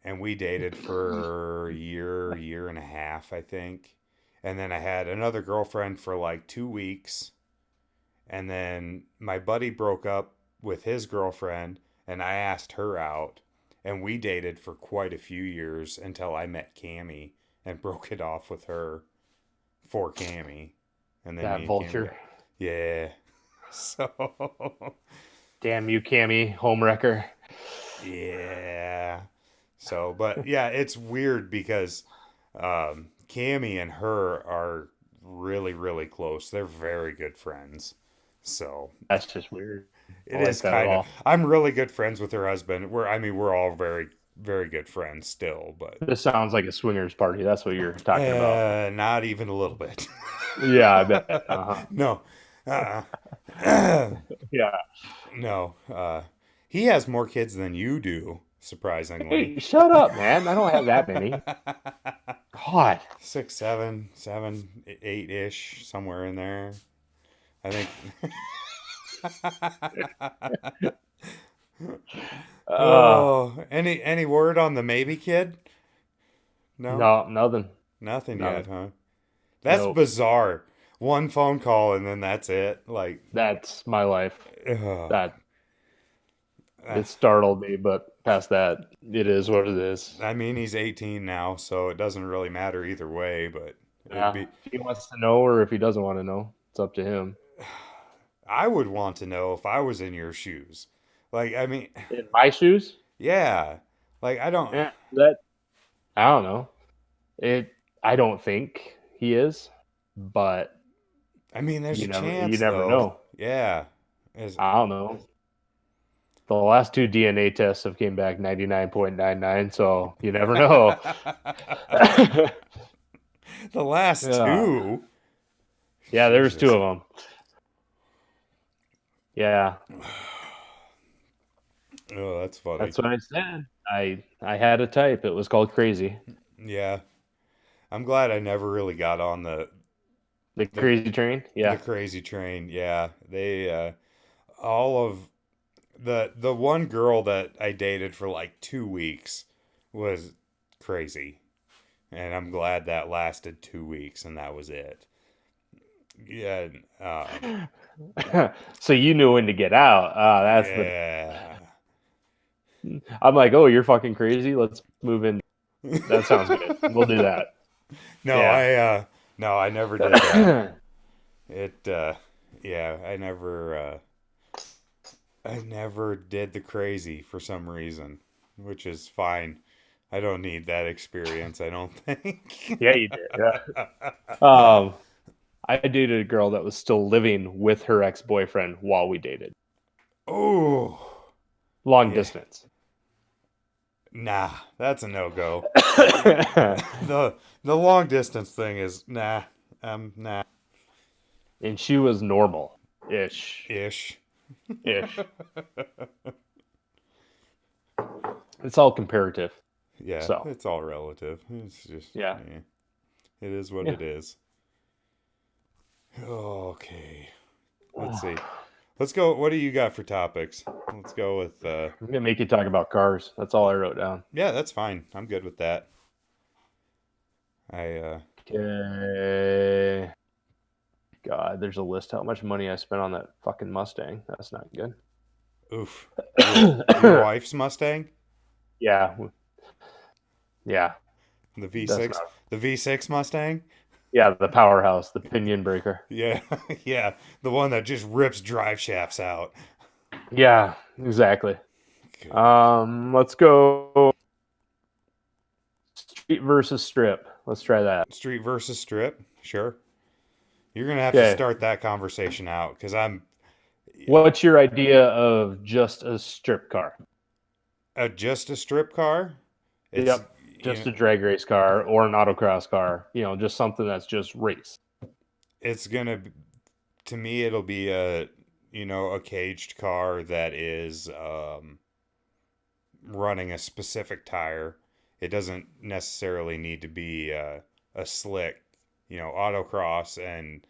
and we dated for a year and a half, I think. And then I had another girlfriend for like 2 weeks, and then my buddy broke up with his girlfriend, and I asked her out, and we dated for quite a few years until I met Cammy and broke it off with her for Cammy, and then That me and Cammy vulture. got yeah. So Damn you, Cammy, homewrecker. yeah. So, but yeah, it's weird because Cammy and her are really, really close. They're very good friends. So That's just weird. I it don't is like that at kind of. all. I'm really good friends with her husband. We're all very, very good friends still, but This sounds like a swingers party. That's what you're talking about. not even a little bit. Yeah, I bet. Uh-huh. No, uh, Yeah. no. He has more kids than you do, surprisingly. Hey, shut up, man. I don't have that many. God. 6, 7, 7, 8-ish, somewhere in there. I think. Uh, Oh, any word on the maybe kid? No, no, nothing. nothing yet, Nothing. huh? That's Nope. bizarre. One phone call and then that's it. Like, That's my life. ugh. That Uh, it startled me, but past that, it is what it is. I mean, he's 18 now, so it doesn't really matter either way. But it'd Yeah. be, If he wants to know or if he doesn't want to know, it's up to him. I would want to know if I was in your shoes. Like, I mean, In my shoes? yeah. Like, I don't. Yeah. That I don't know. It I don't think he is, but I mean, there's a you chance never though. know. Yeah. Is I don't know. The last two DNA tests have came back 99.99, so you never know. the last Yeah. two. Yeah, there was two Jesus. of them. Yeah. Oh, that's funny. That's what I said. I had a type. It was called crazy. Yeah. I'm glad I never really got on The the crazy train. the Yeah. crazy train. Yeah, they all of the one girl that I dated for like 2 weeks was crazy, and I'm glad that lasted 2 weeks and that was it. Yeah, So you knew when to get out. That's the. yeah. I'm like, oh, you're fucking crazy. Let's move in. That sounds good. We'll do that. No, Yeah. no, I never did that. It yeah, I never did the crazy for some reason, which is fine. I don't need that experience, I don't think. Yeah, you did. Yeah. Um, I dated a girl that was still living with her ex boyfriend while we dated, Oh, long yeah. distance. Nah, that's a no-go. The the long distance thing is nah. Nah And she was normal ish. ish. Ish. It's all comparative. Yeah, So, it's all relative. It's just yeah. yeah, it is what Yeah. it is. Okay. Let's see. Let's go. What do you got for topics? Let's go with I'm going to make you talk about cars. That's all I wrote down. yeah, that's fine. I'm good with that. I Okay. God, there's a list how much money I spent on that fucking Mustang. That's not good. oof. Your wife's Mustang? Yeah. Yeah. The That's V6? not. The V6 Mustang? Yeah, the powerhouse, the pinion breaker. Yeah. Yeah, the one that just rips drive shafts out. Yeah, exactly. God. Let's go street versus strip. Let's try that. Street versus strip? Sure. You're going to have to Okay. start that conversation out cuz I'm What's your idea of just a strip car? just a strip car. It's Yep. you Just know, a drag race car or an autocross car. Just something that's just race. it's going to to me it'll be a caged car that is running a specific tire. It doesn't necessarily need to be a slick, autocross, and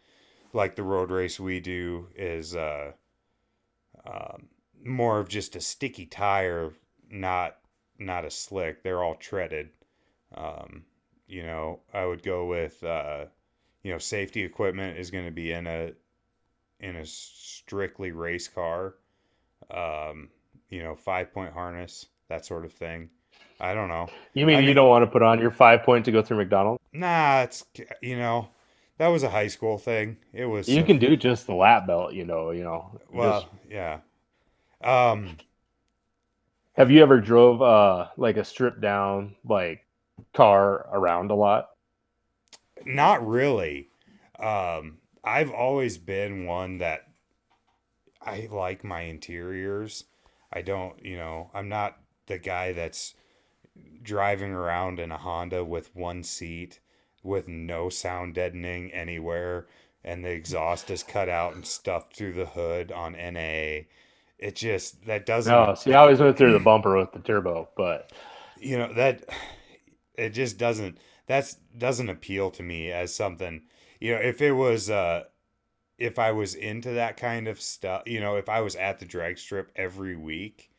like the road race we do is um, more of just a sticky tire, not not a slick. They're all treaded. Um, I would go with safety equipment is going to be in a strictly race car. 5-point harness, that sort of thing. I don't know. You I mean you mean, don't want to put on your 5 point to go through McDonald's? nah, that was a high school thing. It was, You can do just the lap belt, just. well, yeah. Um, Have you ever drove like a stripped down like car around a lot? not really. I've always been one that I like my interiors. I don't, I'm not the guy that's driving around in a Honda with one seat with no sound deadening anywhere and the exhaust is cut out and stuffed through the hood on NA. It just that doesn't No, see, I always went through the bumper with the turbo, but that it just doesn't appeal to me as something, if it was if I was into that kind of stuff, if I was at the drag strip every week,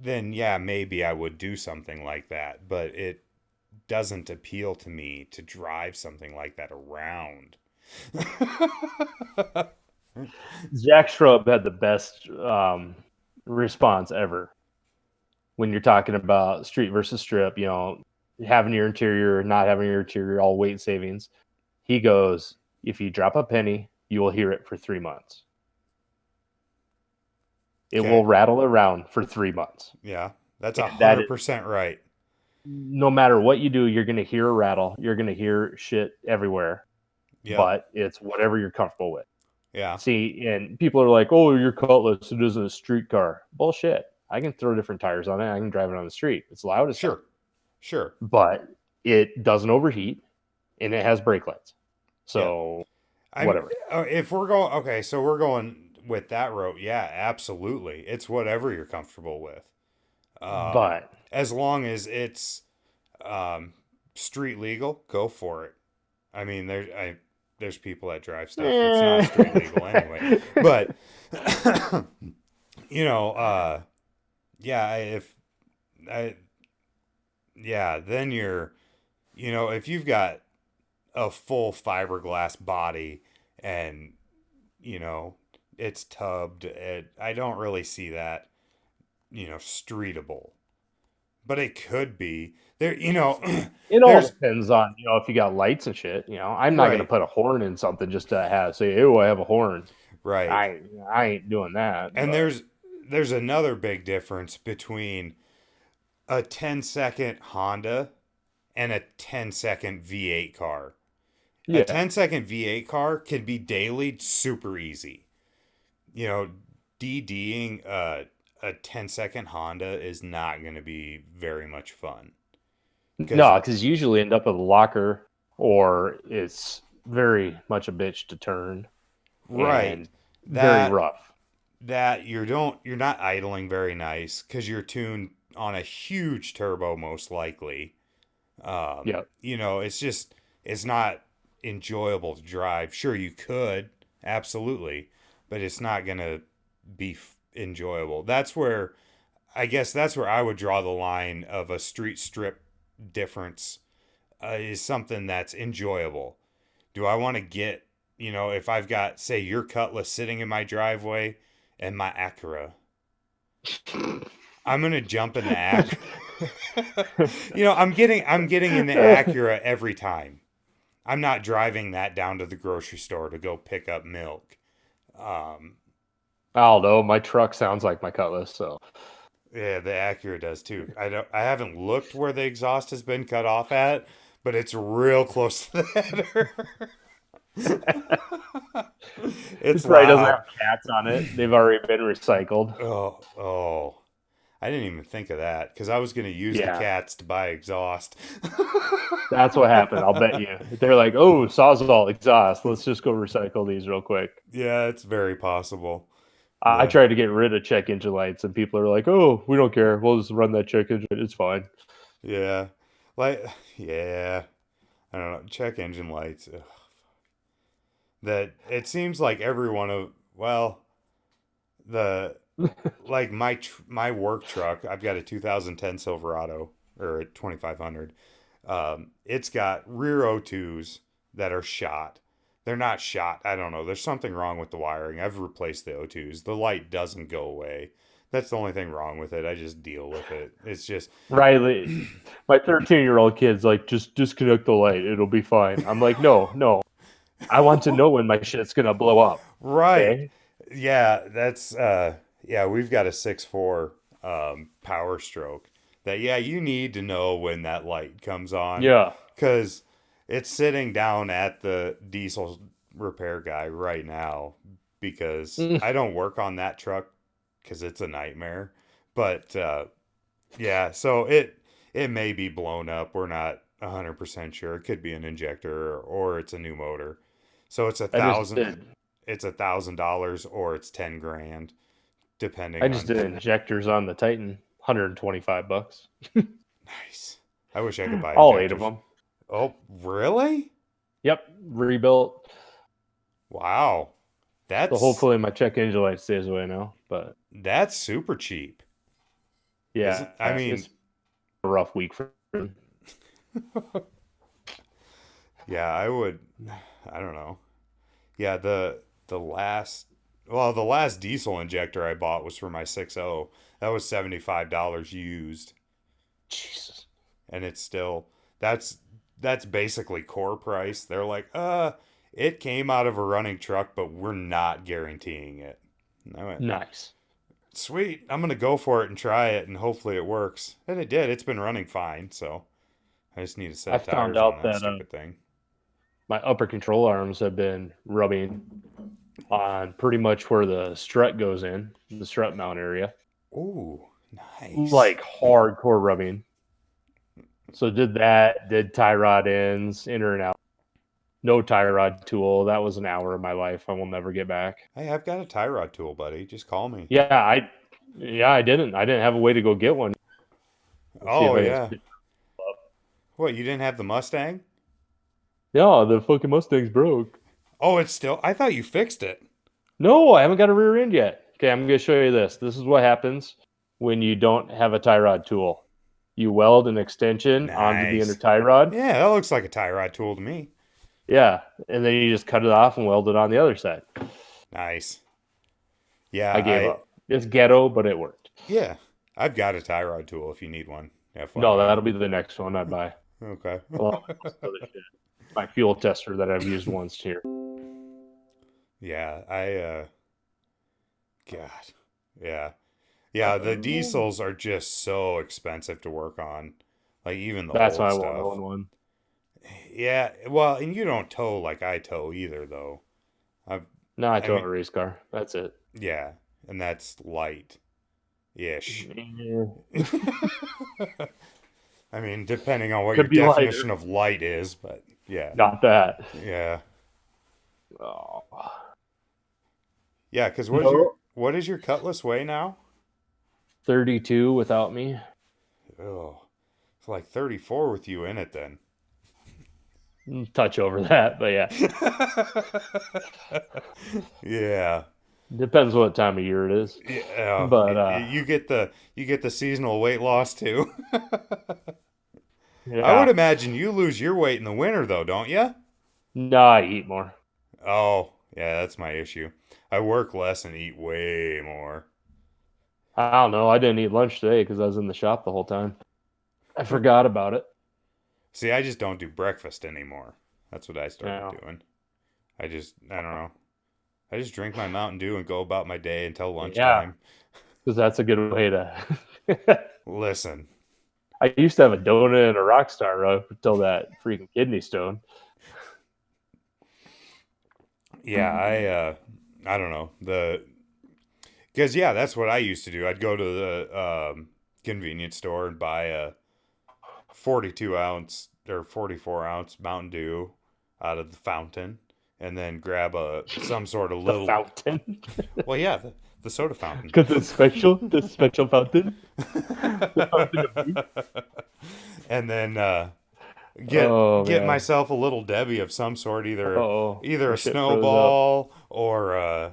then yeah, maybe I would do something like that. But it doesn't appeal to me to drive something like that around. Jack Shrub had the best response ever when you're talking about street versus strip. Having your interior, not having your interior, all weight savings. He goes, if you drop a penny, you will hear it for 3 months. It Okay. will rattle around for 3 months. Yeah, that's And that is 100% right. no matter what you do, you're going to hear a rattle. You're going to hear shit everywhere, Yep. but it's whatever you're comfortable with. Yeah. See, and people are like, oh, your Cutlass, it isn't a street car. Bullshit. I can throw different tires on it. I can drive it on the street. It's loud as hell. Sure. But it doesn't overheat and it has brake lights. So, I'm whatever. if we're going okay, so we're going with that route. Yeah, absolutely. It's whatever you're comfortable with. But As long as it's um street legal, go for it. I mean, there's people that drive stuff that's not street legal anyway. But you know, yeah, if I yeah, then if you've got a full fiberglass body and you know it's tubbed, I don't really see that streetable, but it could be there. It all There's depends on, if you got lights and shit. I'm not gonna right, put a horn in something just to say, "Oh, I have a horn." right, I ain't doing that. and But there's another big difference between a 10-second Honda and a 10-second V8 car. A yeah, 10-second V8 car can be daily super easy. You know, DDing a 10-second Honda is not going to be very much fun. Because, no, because you usually end up with a locker, or it's very much a bitch to turn right, and very that rough. you're not idling very nice because you're tuned on a huge turbo most likely. Yeah, It's not enjoyable to drive. Sure, you could, absolutely, but it's not going to be enjoyable. That's where I would draw the line of a street strip difference, is something that's enjoyable. Do I want to get, if I've got, say, your Cutlass sitting in my driveway and my Acura, I'm gonna jump in the Acura. I'm getting in the Acura every time. I'm not driving that down to the grocery store to go pick up milk. Um, I don't know. My truck sounds like my Cutlass, so yeah, the Acura does too. I haven't looked where the exhaust has been cut off at, but it's real close to the header. it It's probably doesn't loud. have cats on it. They've already been recycled. Oh. I didn't even think of that because I was going to use the Yeah, cats to buy exhaust. that's what happened. I'll bet you. They're like, "Oh, Sawzall exhaust. Let's just go recycle these real quick." Yeah, it's very possible. I The tried to get rid of check engine lights, and people are like, "Oh, we don't care. We'll just run that check engine. It's fine." yeah, like yeah, I don't know. Check engine lights. Ugh. That it seems like every one of the like my work truck. I've got a 2010 Silverado or a 2500. It's got rear O2s that are shot. They're not shot. I don't know. There's something wrong with the wiring. I've replaced the O2s. The light doesn't go away. That's the only thing wrong with it. I just deal with it. It's just Riley, my 13-year-old kid's like, "Just disconnect the light. It'll be fine." I'm like, "No, no. I want to know when my shit's gonna blow up." right. Okay. Yeah, that's yeah, we've got a 6.4 power stroke that you need to know when that light comes on Yeah. cuz it's sitting down at the diesel repair guy right now because Mm. I don't work on that truck cuz it's a nightmare. But yeah, so it may be blown up. We're not 100% sure. It could be an injector or it's a new motor. So it's a I just thousand did. it's $1,000 or it's 10 grand, I depending just on. did injectors on the Titan. $125. Nice. I wish I could buy All 8 of injectors. them. Oh, really? Yep. Rebuilt. Wow. So That's hopefully my check engine light stays away now. But that's super cheap. Isn't yeah, I mean, it's a rough week for me. yeah, I don't know. Yeah, the last diesel injector I bought was for my 6.0. That was $75 used, Jesus. and it's still that's basically core price. They're like, it came out of a running truck, but we're not guaranteeing it. And I went, Nice. sweet, I'm gonna go for it and try it, and hopefully it works. And it did. It's been running fine, so I just need a set I of found tires on out that that stupid thing. my upper control arms have been rubbing on pretty much where the strut goes in, the strut mount area. Ooh, nice. Like hardcore rubbing. So did that, did tie rod ends, inner and out. No tie rod tool. That was an hour of my life I will never get back. Hey, I've got a tie rod tool, buddy. Just call me. Yeah, I didn't. I didn't have a way to go get one. Let's see if Oh I can yeah. pick it up. What, you didn't have the Mustang? Yeah, the fucking Mustang's broke. Oh, it's still. I thought you fixed it. No, I haven't got a rear end yet. Okay, I'm going to show you this. This is what happens when you don't have a tie rod tool. You weld an extension onto the inner Nice. tie rod. Yeah, that looks like a tie rod tool to me. Yeah, and then you just cut it off and weld it on the other side. Nice. Yeah, I gave up. It's ghetto, but it worked. yeah, I've got a tie rod tool if you need one. No, FYI. that'll be the next one I'd buy. Okay. Along with this other shit. My fuel tester that I've used once here. Yeah, God. Yeah. Yeah, the diesels are just so expensive to work on. Like even the That's old why I stuff. won't own one. Yeah, well, and you don't tow like I tow either, though. No, I tow mean- a race car. That's it. Yeah, and that's light ish. Yeah. I mean, depending on what Could your be lighter. definition of light is, but yeah. Not that. Yeah. Oh. Yeah, because No. what is your Cutlass weigh now? 32 without me. Oh, it's like 34 with you in it then. Touch over that, but yeah. Yeah. Depends what time of year it is. Yeah. But you get the seasonal weight loss too. yeah. I would imagine you lose your weight in the winter though, don't you? No, I eat more. Oh, yeah, that's my issue. I work less and eat way more. I don't know. I didn't eat lunch today because I was in the shop the whole time. I forgot about it. See, I just don't do breakfast anymore. That's what I started Yeah. doing. I don't know. I just drink my Mountain Dew and go about my day until lunchtime. Because that's a good way to. Listen, I used to have a donut and a Rockstar up until that freaking kidney stone. yeah, I don't know. Because, yeah, that's what I used to do. I'd go to the convenience store and buy a 42 ounce or 44 ounce Mountain Dew out of the fountain, and then grab some sort of The little fountain. Well, yeah, the soda fountain. Because it's special. The special fountain. The fountain of youth. And then get man. myself a little Debbie of some sort, either Uh-oh. a Shit froze up. snowball or a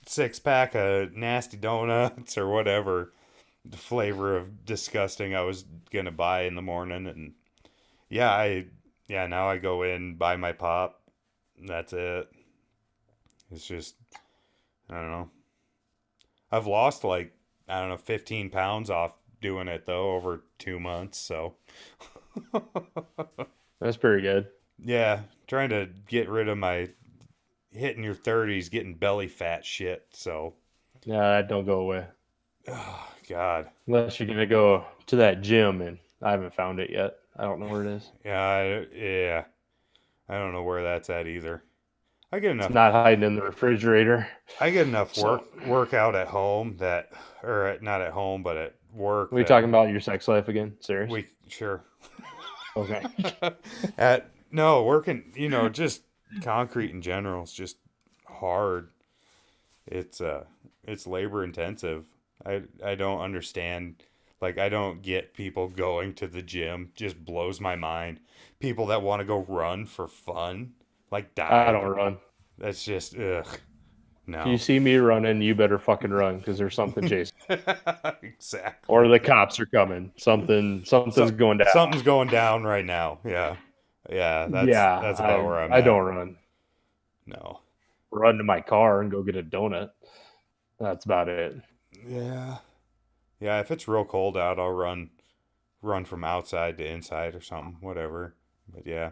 6-pack of nasty donuts or whatever the flavor of disgusting I was gonna buy in the morning. And now I go in, buy my pop. That's it. It's just, I don't know. I've lost like, I don't know, 15 pounds off doing it though over 2 months. So That's pretty good. yeah, trying to get rid of my hitting your 30s, getting belly fat shit. So, Yeah, that don't go away. oh, God. Unless you're going to go to that gym, and I haven't found it yet. I don't know where it is. Yeah. I don't know where that's at either. I get enough. It's not hiding in the refrigerator. I get enough So- workout at home not at home, but at work. Are we that talking about your sex life again? Serious? Sure. Okay. Working, just concrete in general is just hard. It's labor intensive. I don't understand. Like, I don't get people going to the gym. Just blows my mind. People that want to go run for fun, like die. I don't run. That's just ugh. No. If you see me running, you better fucking run because there's something chasing. Exactly. Or the cops are coming. Something's going down. Something's going down right now. Yeah. Yeah. That's about where I'm I at. don't run. No. Run to my car and go get a donut. That's about it. Yeah. Yeah, if it's real cold out, I'll run from outside to inside or something, whatever. But yeah.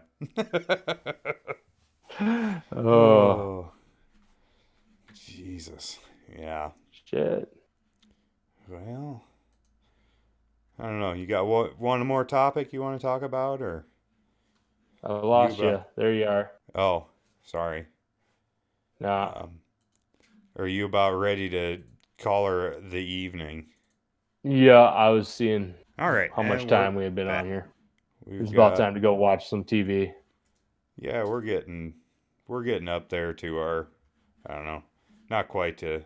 Oh, Jesus. Yeah. shit. Well, I don't know. You got one more topic you want to talk about, or? I lost You, you. There you are. Oh, sorry. Nah. Are you about ready to call her the evening? Yeah, I was seeing All right. how much and time we had been on here. we've It's about got- time to go watch some TV. Yeah, we're getting up there to our, I don't know, not quite to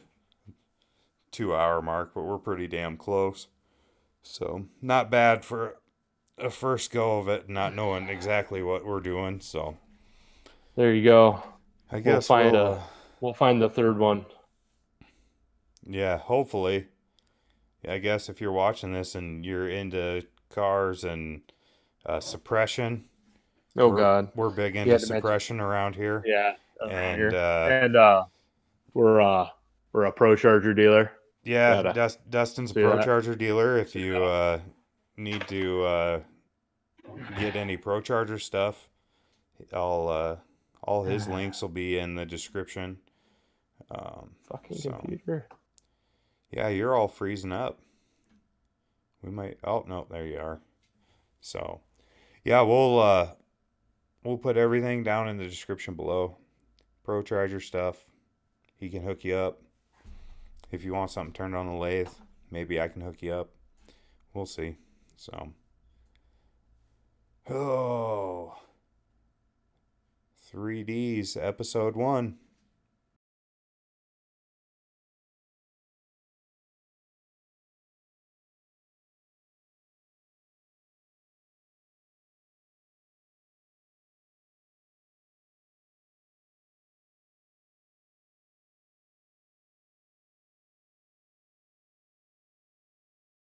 2 hour mark, but we're pretty damn close. So not bad for a first go of it, not knowing exactly what we're doing. So There you go. I We'll guess find we'll find the third one. yeah, hopefully. I guess if you're watching this and you're into cars and suppression, Oh God. we're big You into had to mention. suppression around here. Yeah, around And here. And we're a Pro Charger dealer. yeah, Gotta Dustin's a do Pro that. Charger dealer. If you need to get any Pro Charger stuff, all his links will be in the description. Fucking So computer. yeah, you're all freezing up. We might. Oh no, there you are. So yeah, we'll put everything down in the description below. Pro Charger stuff. He can hook you up. If you want something turned on the lathe, maybe I can hook you up. We'll see. So, oh, 3D's episode 1.